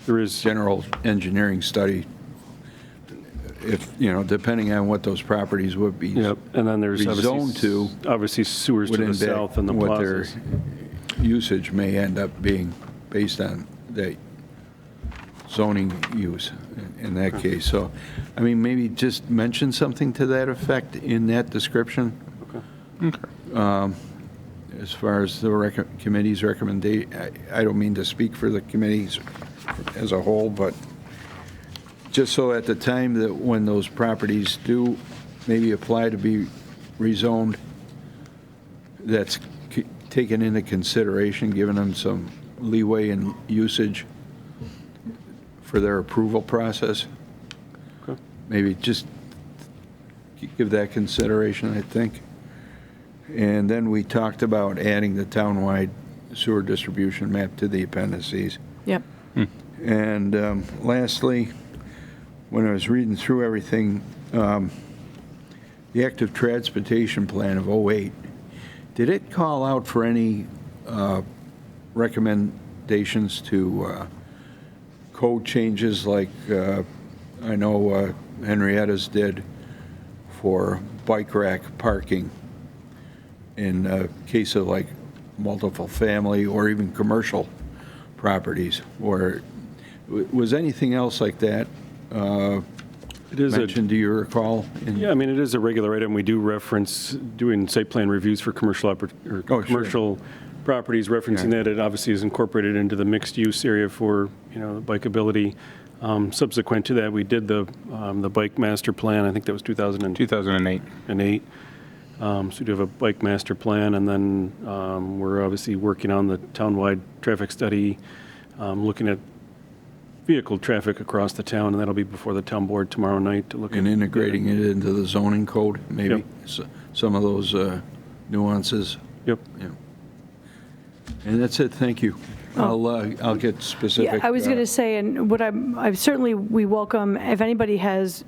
There is,
general engineering study, if, depending on what those properties would be.
yep, and then there's
rezoned to
obviously sewers to
would
the
impact
south and the
what their
plazas.
usage may end up being based on the zoning use in that case. So, I mean, maybe just mention something to that effect in that description. As far as the committee's recommendation, I don't mean to speak for the committees as a whole, but just so at the time that when those properties do maybe apply to be rezoned, that's taken into consideration, giving them some leeway in usage for their approval process.
Okay.
Maybe just give that consideration, I think. And then we talked about adding the townwide sewer distribution map to the appendices.
Yep.
And lastly, when I was reading through everything, the active transportation plan of '08, did it call out for any recommendations to code changes like I know Henrietta's did for bike rack parking in case of like multiple family or even commercial properties? Or was anything else like that
It is
mentioned, do you recall?
Yeah, I mean, it is a regular item. We do reference doing site plan reviews for commercial
sure.
commercial properties, referencing that it obviously is incorporated into the mixed-use area for, bikeability. Subsequent to that, we did the bike master plan. I think that was
2008.
2008. So we do have a bike master plan, and then we're obviously working on the townwide traffic study, looking at vehicle traffic across the town, and that'll be before the town board tomorrow night to look at.
And integrating it into the zoning code, maybe?
Yep.
Some of those nuances.
Yep.
Yeah. And that's it, thank you. I'll get specific.
Yeah, I was going to say, and what we welcome, if anybody has,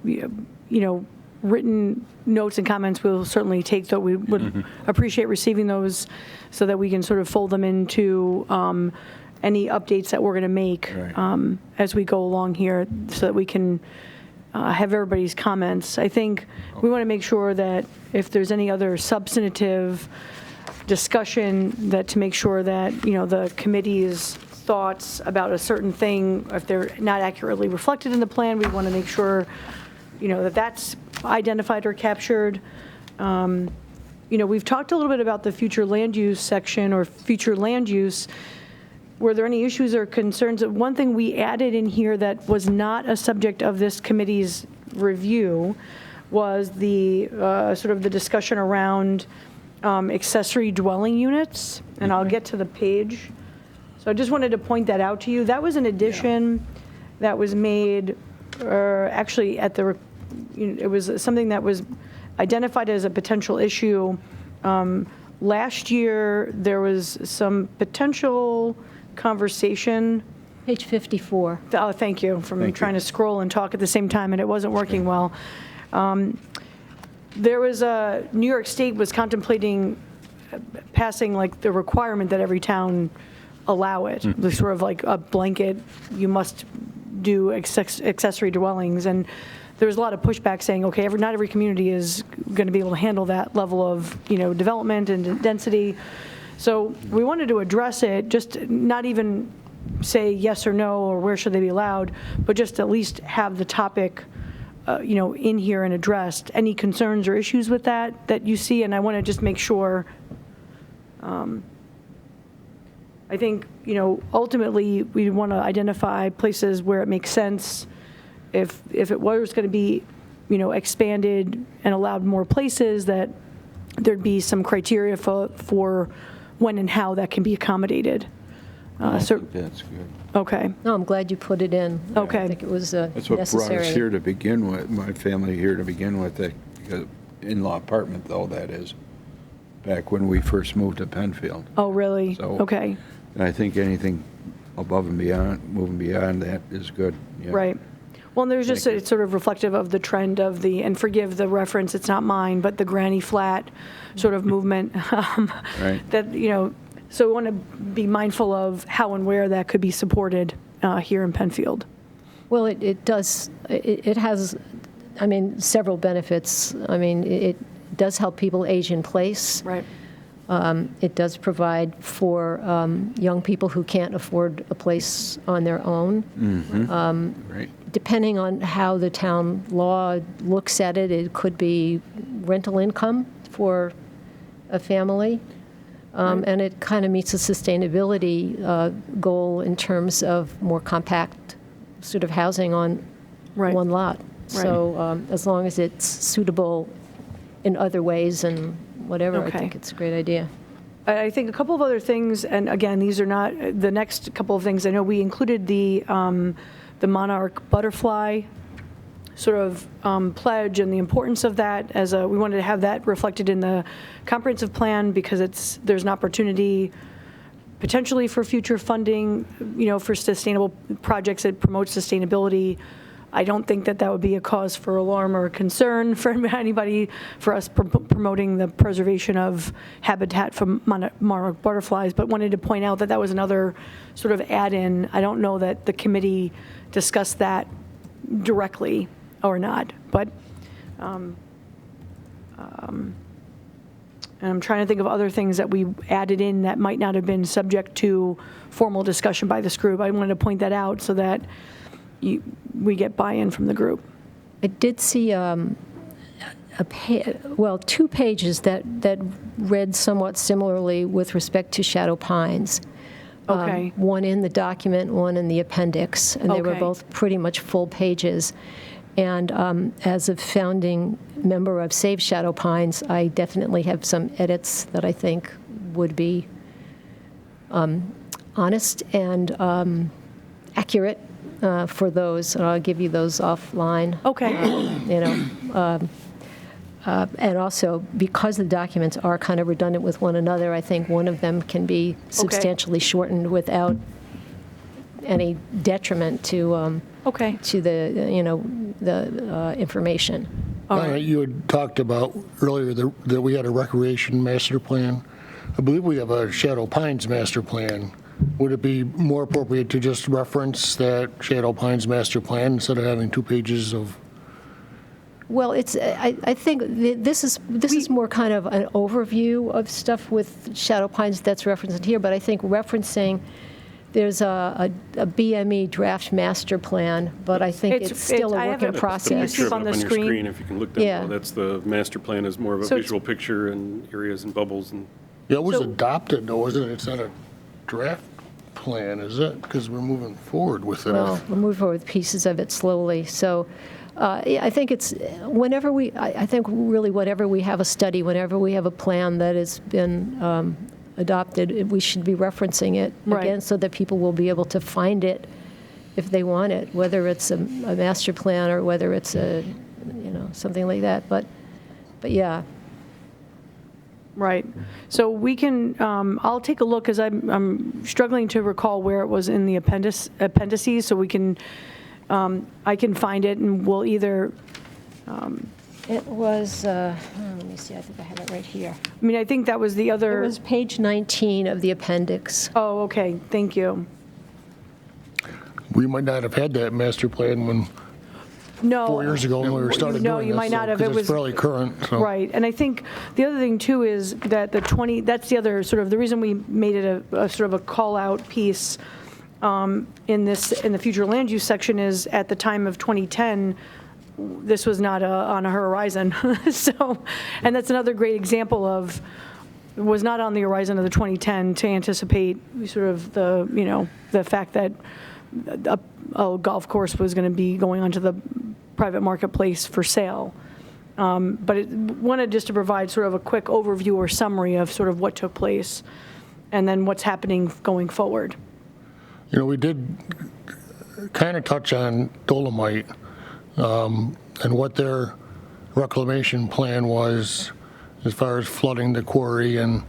written notes and comments, we'll certainly take that. We would appreciate receiving those so that we can sort of fold them into any updates that we're going to make
Right.
as we go along here so that we can have everybody's comments. I think we want to make sure that if there's any other substantive discussion, that to make sure that, the committee's thoughts about a certain thing, if they're not accurately reflected in the plan, we want to make sure, that that's identified or captured. We've talked a little bit about the future land use section or future land use. Were there any issues or concerns? One thing we added in here that was not a subject of this committee's review was the sort of the discussion around accessory dwelling units, and I'll get to the page. So I just wanted to point that out to you. That was an addition that was made, actually it was something that was identified as a potential issue. Last year, there was some potential conversation.
Page 54.
Oh, thank you, trying to scroll and talk at the same time, and it wasn't working well. There was New York State was contemplating passing like the requirement that every town allow it. There's sort of like a blanket, you must do accessory dwellings. And there was a lot of pushback saying, okay, not every community is going to be able to handle that level of, development and density. So we wanted to address it, just not even say yes or no or where should they be allowed, but just at least have the topic in here and addressed. Any concerns or issues with that you see? And I want to just make sure, I think, ultimately we want to identify places where it makes sense. If it was going to be, expanded and allowed more places, that there'd be some criteria for when and how that can be accommodated.
I think that's good.
Okay.
No, I'm glad you put it in.
Okay.
I think it was
That's what
necessary.
brought us here to begin with, my family here to begin with, that in-law apartment though, that is. back when we first moved to Penfield.
Oh, really?
So-
Okay,
And I think anything above and beyond, moving beyond that is good. Yeah.
right. Well, and there's just,
Thank you.
it's sort of reflective of the trend of the, and forgive the reference, it's not mine, but the granny flat sort of movement.
Right.
That, so we want to be mindful of how and where that could be supported here in Penfield.
Well, it does, it has, I mean, several benefits. I mean, it does help people age in place.
Right.
It does provide for young people who can't afford a place on their own.
Right.
Depending on how the town law looks at it, it could be rental income for a family. And it kind of meets a sustainability goal in terms of more compact sort of housing on
Right.
one lot. So as long as it's suitable in other ways and whatever,
Okay.
I think it's a great idea.
I think a couple of other things, and again, these are not, the next couple of things, I know we included the monarch butterfly sort of pledge and the importance of that as we wanted to have that reflected in the comprehensive plan because there's an opportunity potentially for future funding, for sustainable projects that promote sustainability. I don't think that would be a cause for alarm or concern for anybody, for us promoting the preservation of habitat for monarch butterflies, but wanted to point out that was another sort of add-in. I don't know that the committee discussed that directly or not, but and I'm trying to think of other things that we added in that might not have been subject to formal discussion by this group. I wanted to point that out so that we get buy-in from the group.
I did see two pages that read somewhat similarly with respect to Shadow Pines.
Okay.
One in the document, one in the appendix, and they were
Okay.
both pretty much full pages. And as a founding member of Save Shadow Pines, I definitely have some edits that I think would be honest and accurate for those. And I'll give you those offline.
Okay.
And also, because the documents are kind of redundant with one another, I think one of them can be substantially shortened without any detriment to
Okay.
to the information.
You had talked about earlier that we had a recreation master plan. I believe we have a Shadow Pines master plan. Would it be more appropriate to just reference that Shadow Pines master plan instead of having 2 pages of?
Well, I think this is more kind of an overview of stuff with Shadow Pines that's referenced here, but I think referencing there's a BME draft master plan, but I think it's still a work in process.
Picture on the
your
screen.
screen, if you can look down
Yeah.
below. That's the master plan is more of a
So it's-
visual picture and areas and bubbles and.
Yeah, it was
So-
adopted though, wasn't it? It's not a draft plan, is it? Because we're moving forward with it.
Well, we'll move forward with pieces of it slowly. So I think it's whenever I think really whenever we have a study, whenever we have a plan that has been adopted, we should be referencing it
Right.
again so that people will be able to find it if they want it, whether it's a master plan or whether it's something like that. But yeah.
Right. So we can, I'll take a look because I'm struggling to recall where it was in the appendices, so we can, I can find it and we'll either,
It was, let me see, I think I have it right here.
I mean, I think that was the
It
other.
was page 19 of the appendix.
Oh, okay, thank you.
We might not have had that master plan when
No.
4 years ago when we were started doing this.
No, you might not have.
Because
It
it's
was
fairly current. So.
Right, and I think the other thing too is that that's the other sort of, the reason we made it a sort of a call-out piece in the future land use section is at the time of 2010, this was not on a horizon. So, and that's another great example of, was not on the horizon of the 2010 to anticipate sort of the fact that a golf course was going to be going onto the private marketplace for sale. But it wanted just to provide sort of a quick overview or summary of sort of what took place and then what's happening going forward.
We did kind of touch on Dolomite and what their reclamation plan was as far as flooding the quarry, and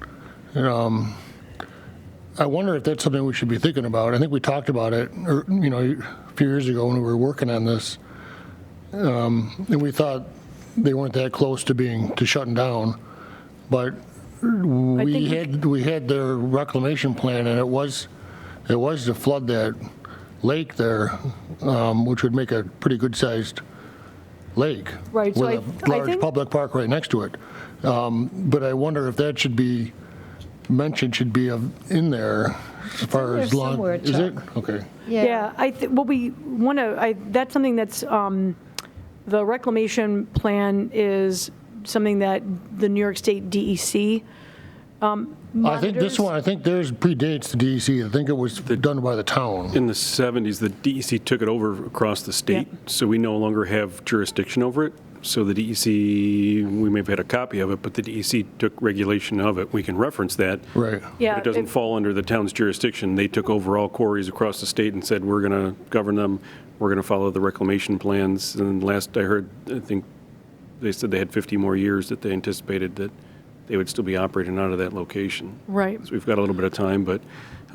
I wonder if that's something we should be thinking about. I think we talked about it, a few years ago when we were working on this, and we thought they weren't that close to shutting down, but we had their reclamation plan, and it was to flood that lake there, which would make a pretty good-sized lake.
Right, so
with a
I
large
think-
public park right next to it. But I wonder if that should be mentioned, in there as far
in
as
there
long.
somewhere,
Is it?
Chuck.
Okay.
Yeah, what we want to, that's something that's, the reclamation plan is something that the New York State DEC
I think this
monitors.
one, theirs predates the DEC. I think it was done by the town.
In the 70s, the DEC took it over across the state, so we no longer have jurisdiction over it. So the DEC, we may have had a copy of it, but the DEC took regulation of it. We can reference that.
Right.
Yeah,
But it doesn't fall under the town's jurisdiction. They took over all quarries across the state and said, we're going to govern them, we're going to follow the reclamation plans. And last I heard, I think they said they had 50 more years that they anticipated that they would still be operating out of that location.
Right.
So we've got a little bit of time, but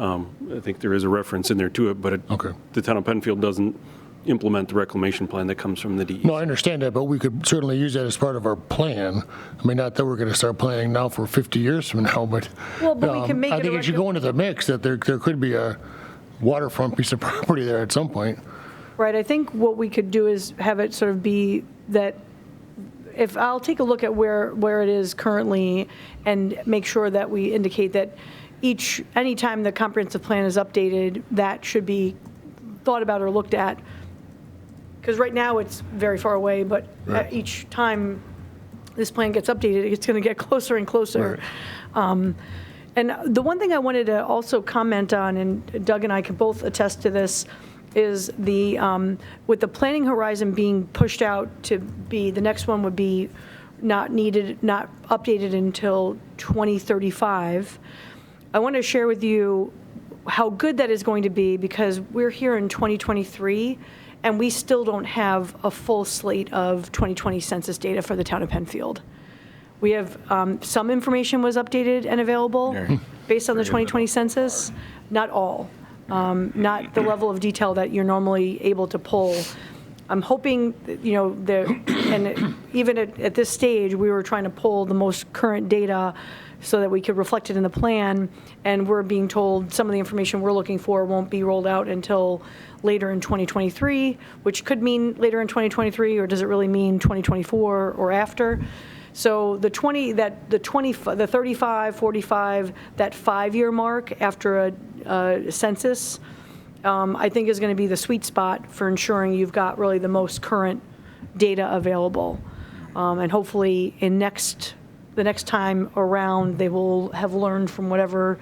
I think there is a reference in there to it. But
Okay.
the town of Penfield doesn't implement the reclamation plan that comes from the DEC.
No, I understand that, but we could certainly use that as part of our plan. I mean, not that we're going to start planning now for 50 years from now, but
Well, but we can make
I
it
think
a
it should go into the mix that there could be a waterfront piece of property there at some point.
Right, I think what we could do is have it sort of be that, if I'll take a look at where it is currently and make sure that we indicate that anytime the comprehensive plan is updated, that should be thought about or looked at. Because right now it's very far away, but
Right.
each time this plan gets updated, it's going to get closer and closer. And the one thing I wanted to also comment on, and Doug and I can both attest to this, is with the planning horizon being pushed out to be, the next one would be not updated until 2035. I want to share with you how good that is going to be, because we're here in 2023 and we still don't have a full slate of 2020 census data for the town of Penfield. We have, some information was updated and available based on the 2020 census, not all. Not the level of detail that you're normally able to pull. I'm hoping, and even at this stage, we were trying to pull the most current data so that we could reflect it in the plan, and we're being told some of the information we're looking for won't be rolled out until later in 2023, which could mean later in 2023, or does it really mean 2024 or after? So the 35, 45, that 5-year mark after a census, I think is going to be the sweet spot for ensuring you've got really the most current data available. And hopefully the next time around, they will have learned from whatever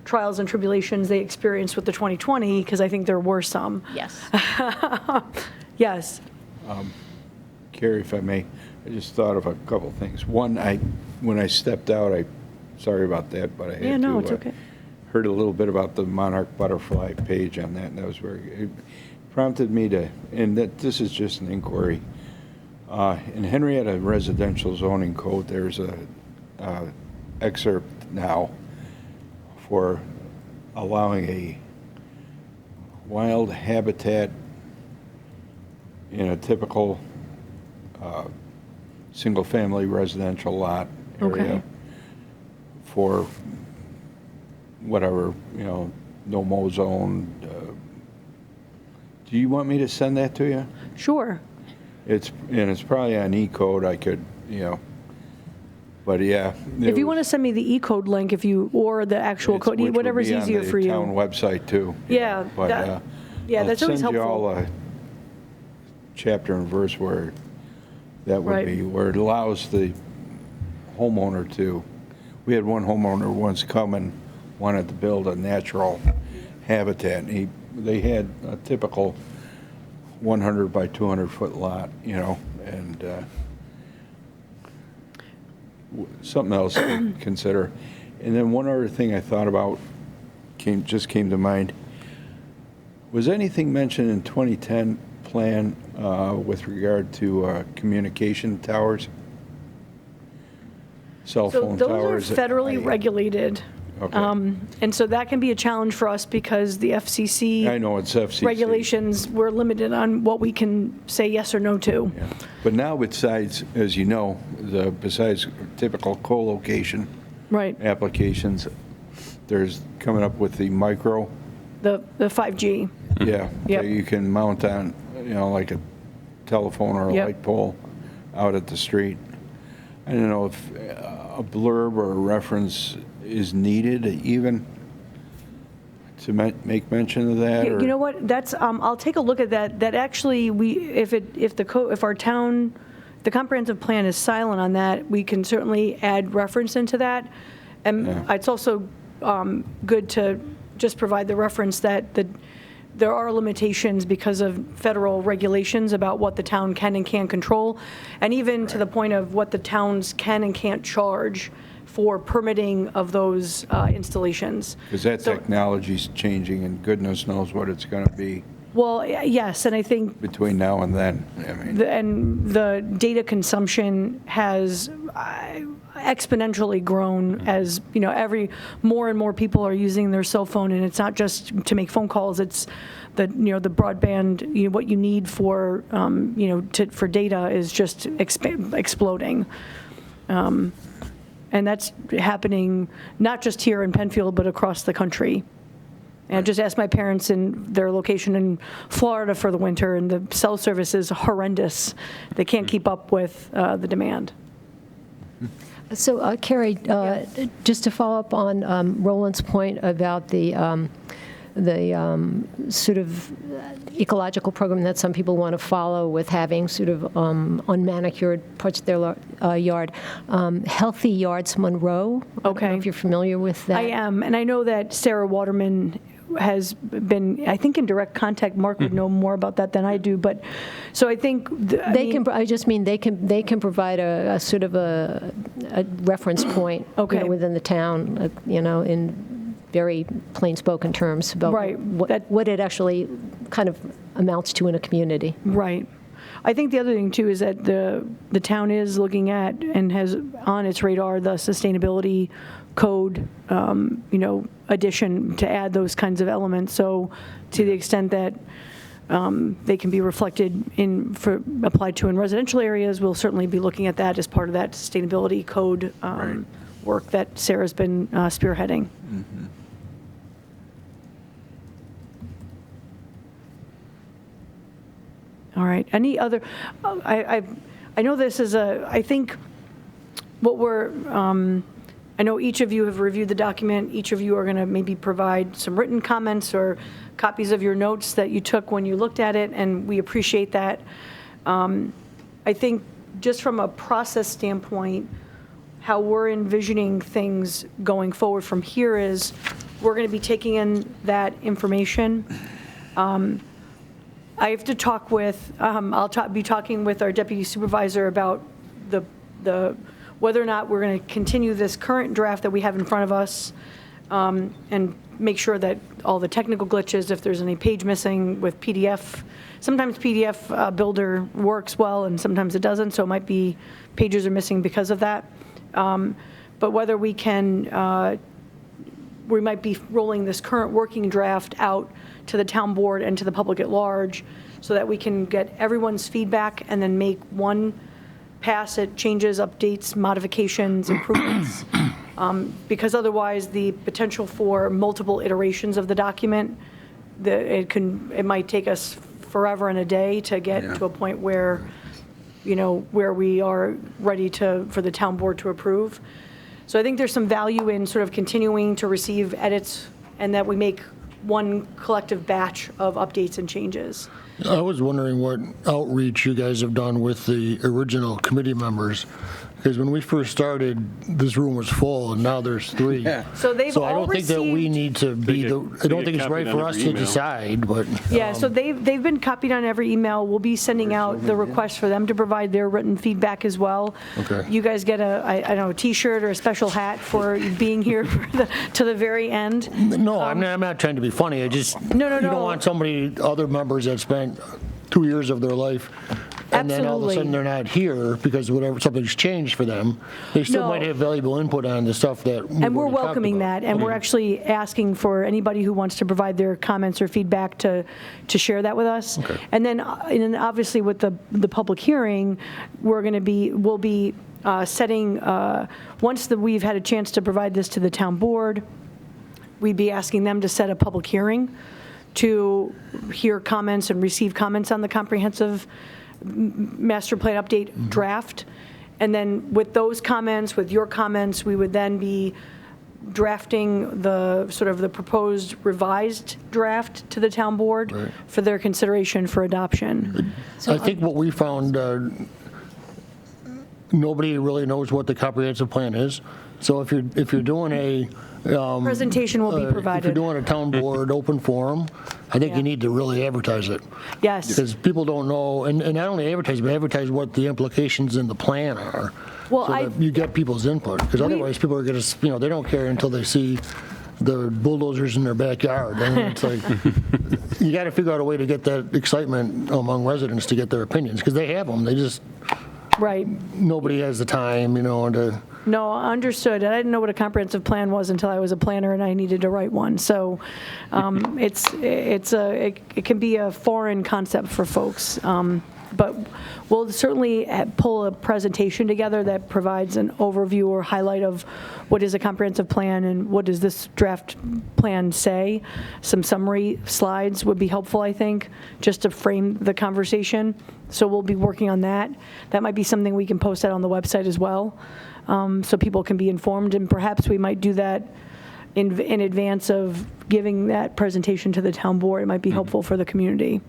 trials and tribulations they experienced with the 2020, because I think there were some.
Yes.
Yes.
Carrie, if I may, I just thought of a couple things. One, when I stepped out, sorry about that, but I had to.
Yeah, no, it's okay.
Heard a little bit about the monarch butterfly page on that, and that was it prompted me to, and this is just an inquiry. In Henrietta Residential Zoning Code, there's a excerpt now for allowing a wild habitat in a typical single-family residential lot area.
Okay.
For whatever, no mow zone. Do you want me to send that to you?
Sure.
It's probably on E-code. I could, but yeah.
If you want to send me the E-code link, or the actual code, whatever's easier for you.
On the town website too.
Yeah,
But
that's always
I'll send you all
helpful.
a chapter and verse where that would
Right.
be, where it allows the homeowner to. We had one homeowner once come and wanted to build a natural habitat, and they had a typical 100 by 200 foot lot, and something else to consider. And then one other thing I thought about just came to mind. Was anything mentioned in 2010 plan with regard to communication towers? cell
So
phone
those
towers.
are federally regulated.
Okay.
And so that can be a challenge for us because the FCC.
I know it's FCC.
Regulations, we're limited on what we can say yes or no to.
Yeah. But now besides, as you know, besides typical co-location
Right,
applications, there's coming up with the micro.
the 5G.
Yeah.
Yep.
that you can mount on, like a telephone or a
Yep.
light pole out at the street. I don't know if a blurb or a reference is needed even to make mention of that?
You know what, that's, I'll take a look at that. That actually, if our town, the comprehensive plan is silent on that, we can certainly add reference into that. And
Yeah.
it's also good to just provide the reference that there are limitations because of federal regulations about what the town can and can't control, and even to the point of what the towns can and can't charge for permitting of those installations.
Because that
So-
technology's changing, and goodness knows what it's going to be
Well, yes, and I think
between now and then. I mean,
and the data consumption has exponentially grown as, more and more people are using their cell phone, and it's not just to make phone calls, it's the broadband, what you need for, for data is just exploding. And that's happening not just here in Penfield, but across the country. And I just asked my parents in their location in Florida for the winter, and the cell service is horrendous. They can't keep up with the demand.
So, Carrie, just to follow up on Roland's point about the sort of ecological program that some people want to follow with having sort of unmanicured parts of their yard, Healthy Yards Monroe. I don't know
Okay.
if you're familiar with that.
I am, and I know that Sarah Waterman has been, I think, in direct contact. Mark would know more about that than I do, but, so I think.
I just mean they can provide a sort of a reference point
Okay.
within the town, in very plain spoken terms about
Right.
what it actually kind of amounts to in a community.
Right. I think the other thing, too, is that the town is looking at and has on its radar the sustainability code, addition to add those kinds of elements. So to the extent that they can be reflected applied to in residential areas, we'll certainly be looking at that as part of that sustainability code work that Sarah's been spearheading.
mm-hmm.
All right. Any other? I know this is I think what we're. I know each of you have reviewed the document. Each of you are going to maybe provide some written comments or copies of your notes that you took when you looked at it, and we appreciate that. I think just from a process standpoint, how we're envisioning things going forward from here is we're going to be taking in that information. I have to talk with, be talking with our deputy supervisor about whether or not we're going to continue this current draft that we have in front of us, and make sure that all the technical glitches, if there's any page missing with PDF, sometimes PDF Builder works well and sometimes it doesn't, so it might be pages are missing because of that. But whether we can, we might be rolling this current working draft out to the town board and to the public at large so that we can get everyone's feedback and then make one pass at changes, updates, modifications, improvements. Because otherwise the potential for multiple iterations of the document, it might take us forever and a day to get to a point where, where we are ready for the town board to approve. So I think there's some value in sort of continuing to receive edits and that we make one collective batch of updates and changes.
I was wondering what outreach you guys have done with the original committee members, because when we first started, this room was full, and now there's 3.
Yeah.
So they've
So I
all
don't think that we
received.
need to be
get-
the, I
they
don't
get
think it's right
copied
for
on
us
every
to
email.
decide, but.
Yeah, so they've been copied on every email. We'll be sending out the request for them to provide their written feedback as well.
Okay.
You guys get I don't know, a T-shirt or a special hat for being here to the very end.
No, I'm not trying to be funny, I just.
No,
You
no.
don't want other members that spent 2 years of their life and then all of a sudden
Absolutely.
they're not here because whatever, something's changed for them, they still
No.
might have valuable input on the stuff that we've
And we're
already talked
welcoming
about.
that, and we're actually asking for anybody who wants to provide their comments or feedback to share that with us.
Okay.
And then obviously with the public hearing, we'll be setting, once we've had a chance to provide this to the town board, we'd be asking them to set a public hearing to hear comments and receive comments on the comprehensive master plan update draft. And then with those comments, with your comments, we would then be drafting the sort of the proposed revised draft to the town board
Right.
for their consideration for adoption.
I think what we found, nobody really knows what the comprehensive plan is. So if you're doing a
Presentation will be
if you're
provided.
doing a town board open forum, I think
Yeah.
you need to really advertise it.
Yes.
Because people don't know, and not only advertise, but advertise what the implications in the plan are.
Well,
So that you get people's input, because otherwise people are going to, they don't care until they see the bulldozers in their backyard. And it's like, you got to figure out a way to get that excitement among residents to get their opinions, because they have them. They just,
Right.
nobody has the time, to.
No, understood. I didn't know what a comprehensive plan was until I was a planner and I needed to write one. So it can be a foreign concept for folks. But we'll certainly pull a presentation together that provides an overview or highlight of what is a comprehensive plan and what does this draft plan say. Some summary slides would be helpful, I think, just to frame the conversation. So we'll be working on that. That might be something we can post out on the website as well, so people can be informed. And perhaps we might do that in advance of giving that presentation to the town board. It might be helpful for the community.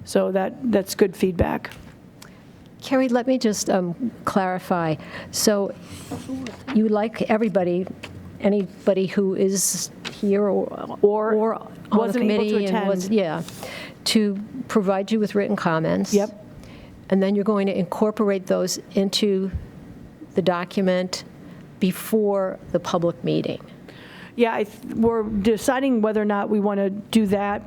So that's good feedback.
Carrie, let me just clarify. So you would like anybody who is here or on the
wasn't able to
committee and
attend.
to provide you with written comments.
Yep.
And then you're going to incorporate those into the document before the public meeting.
Yeah, we're deciding whether or not we want to do that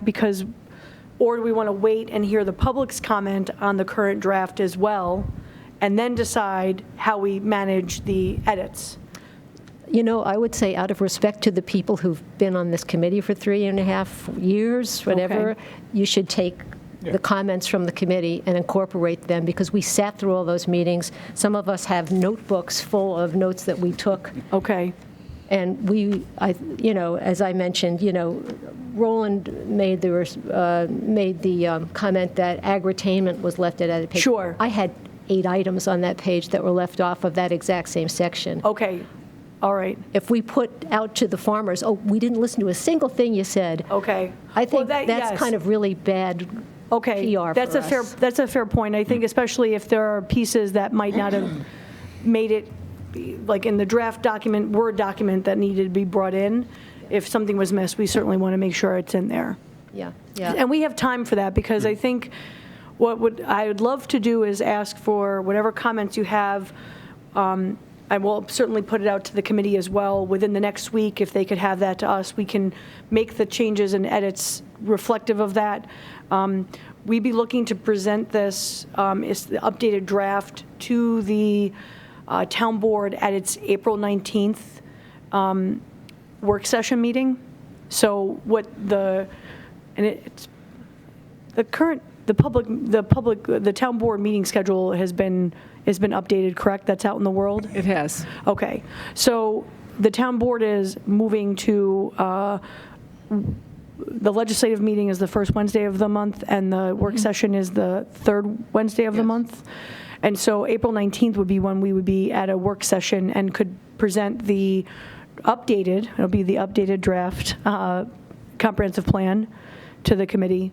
or do we want to wait and hear the public's comment on the current draft as well, and then decide how we manage the edits?
I would say out of respect to the people who've been on this committee for 3.5 years, whatever,
Okay.
you should take the comments from the committee and incorporate them, because we sat through all those meetings. Some of us have notebooks full of notes that we took.
Okay.
And as I mentioned, Roland made the comment that agri-tainment was left at edit page.
Sure.
I had 8 items on that page that were left off of that exact same section.
Okay. All right.
If we put out to the farmers, we didn't listen to a single thing you said.
Okay.
I think
Well,
that's
yes.
kind of really bad
Okay.
PR
That's
for
a fair.
us.
That's a fair point. I think especially if there are pieces that might not have made it, like in the draft document, Word document that needed to be brought in. If something was missed, we certainly want to make sure it's in there.
Yeah.
And we have time for that, because I think I would love to do is ask for whatever comments you have. I will certainly put it out to the committee as well within the next week. If they could have that to us, we can make the changes and edits reflective of that. We'd be looking to present this, it's the updated draft, to the town board at its April 19th work session meeting. So the town board meeting schedule has been updated, correct? That's out in the world?
It has.
Okay. So the town board is moving to, the legislative meeting is the first Wednesday of the month, and the work session is the third Wednesday of the month. And so April 19th would be when we would be at a work session and could present the it'll be the updated draft comprehensive plan to the committee.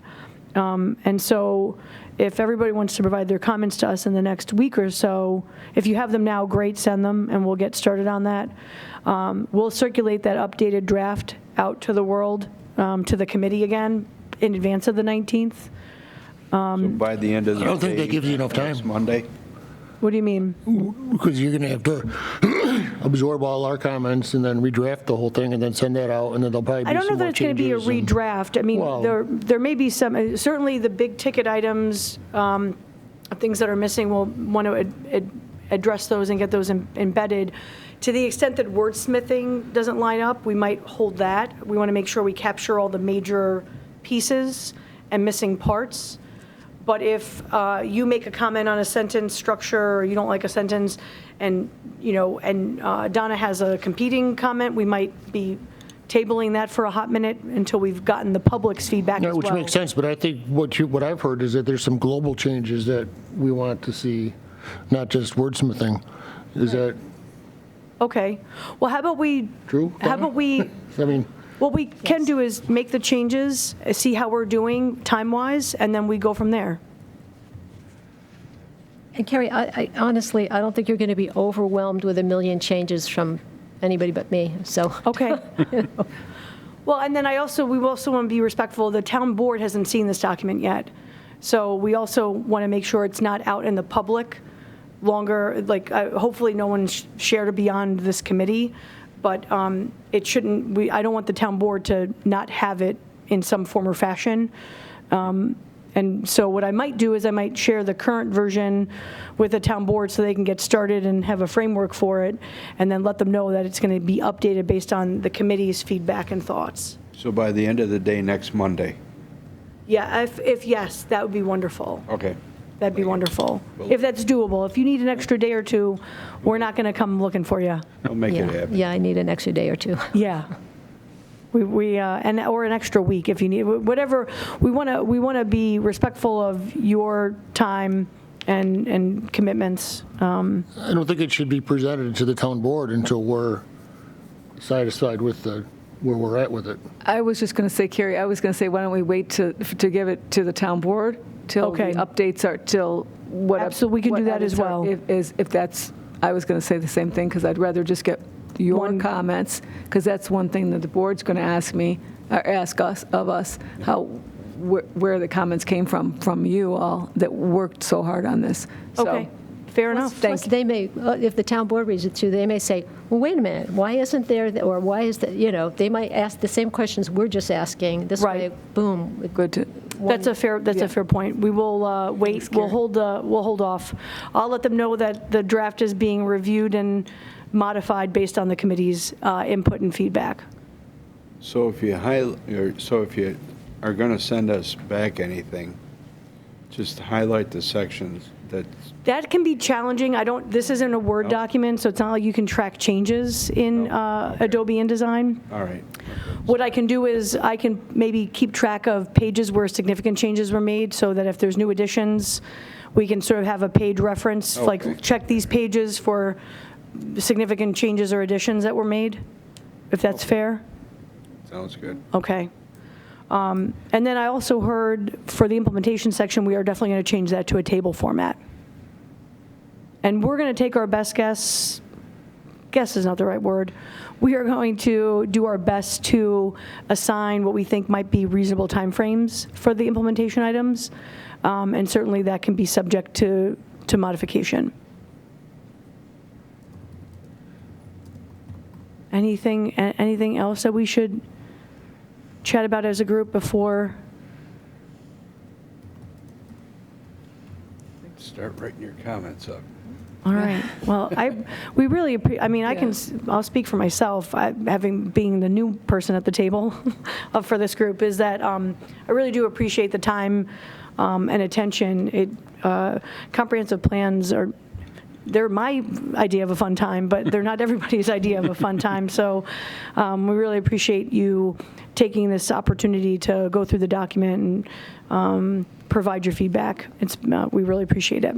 And so if everybody wants to provide their comments to us in the next week or so, if you have them now, great, send them, and we'll get started on that. We'll circulate that updated draft out to the world, to the committee again, in advance of the 19th.
So by the end of the day.
I don't think that gives you enough time.
next Monday.
What do you mean?
Because you're going to have to absorb all our comments and then redraft the whole thing and then send that out, and then there'll probably be
I don't know
some
that
more
it's going to be a
changes and-
redraft. I mean,
Well-
there may be some, certainly the big ticket items, things that are missing, we'll want to address those and get those embedded. To the extent that wordsmithing doesn't line up, we might hold that. We want to make sure we capture all the major pieces and missing parts. But if you make a comment on a sentence structure, or you don't like a sentence, and Donna has a competing comment, we might be tabling that for a hot minute until we've gotten the public's feedback as well.
Which makes sense, but I think what I've heard is that there's some global changes that we want to see, not just wordsmithing. Is that
Okay. Well, how about we?
true?
How about we?
I mean,
What we can do is make the changes, see how we're doing time-wise, and then we go from there.
And Carrie, I honestly, I don't think you're going to be overwhelmed with a million changes from anybody but me, so.
Okay. Well, and then we also want to be respectful. The town board hasn't seen this document yet. So we also want to make sure it's not out in the public longer, hopefully no one shared it beyond this committee, but it shouldn't, I don't want the town board to not have it in some form or fashion. And so what I might do is I might share the current version with the town board so they can get started and have a framework for it, and then let them know that it's going to be updated based on the committee's feedback and thoughts.
So by the end of the day, next Monday?
Yeah, if yes, that would be wonderful.
Okay.
That'd be wonderful.
Well-
If that's doable. If you need an extra day or two, we're not going to come looking for you.
I'll make it happen.
Yeah, I need an extra day or two.
Yeah. Or an extra week if you need, whatever. We want to be respectful of your time and commitments.
I don't think it should be presented to the town board until we're satisfied with where we're at with it.
I was just going to say, Carrie, I was going to say, why don't we wait to give it to the town board till
Okay.
the updates are, till what.
Absolutely, we can
what
do that as
edits are-
well.
If that's, I was going to say the same thing, because I'd rather just get your comments, because that's one thing that the board's going to ask me, or ask us, of us, where the comments came from you all that worked so hard on this. So,
Okay, fair enough.
Plus, they may, if the town board reads it too, they may say, well, wait a minute, why isn't there, or why is that, they might ask the same questions we're just asking. This way,
Right.
boom.
Good to,
That's a fair point. We will wait,
Thanks,
we'll
Karen.
hold off. I'll let them know that the draft is being reviewed and modified based on the committee's input and feedback.
So if you are going to send us back anything, just highlight the sections
That can be challenging. This isn't a Word document, so it's not like you can track changes in Adobe InDesign.
all right.
What I can do is I can maybe keep track of pages where significant changes were made, so that if there's new additions, we can sort of have a page reference,
Okay.
like check these pages for significant changes or additions that were made, if that's fair.
Sounds good.
Okay. And then I also heard for the implementation section, we are definitely going to change that to a table format. And we're going to take our best guess is not the right word. We are going to do our best to assign what we think might be reasonable timeframes for the implementation items. And certainly that can be subject to modification. Anything else that we should chat about as a group before?
Start writing your comments up.
All right. Well, we really, I'll speak for myself, being the new person at the table for this group, is that I really do appreciate the time and attention. Comprehensive plans they're my idea of a fun time, but they're not everybody's idea of a fun time. So we really appreciate you taking this opportunity to go through the document and provide your feedback. We really appreciate it.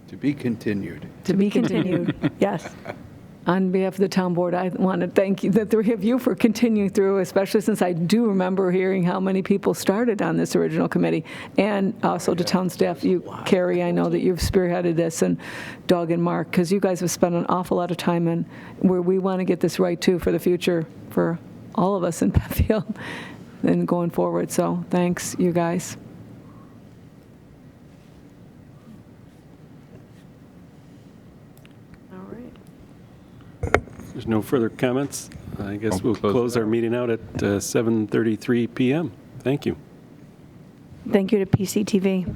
To be continued.
To be continued, yes.
on behalf of the town board, I want to thank you, the three of you, for continuing through, especially since I do remember hearing how many people started on this original committee. And also to town staff, you, Carrie, I know that you've spearheaded this, and Doug and Mark, because you guys have spent an awful lot of time in where we want to get this right, too, for the future, for all of us in Penfield and going forward. So thanks, you guys.
There's no further comments. I guess we'll close our meeting out at 7:33 p.m. Thank you.
Thank you to PCTV.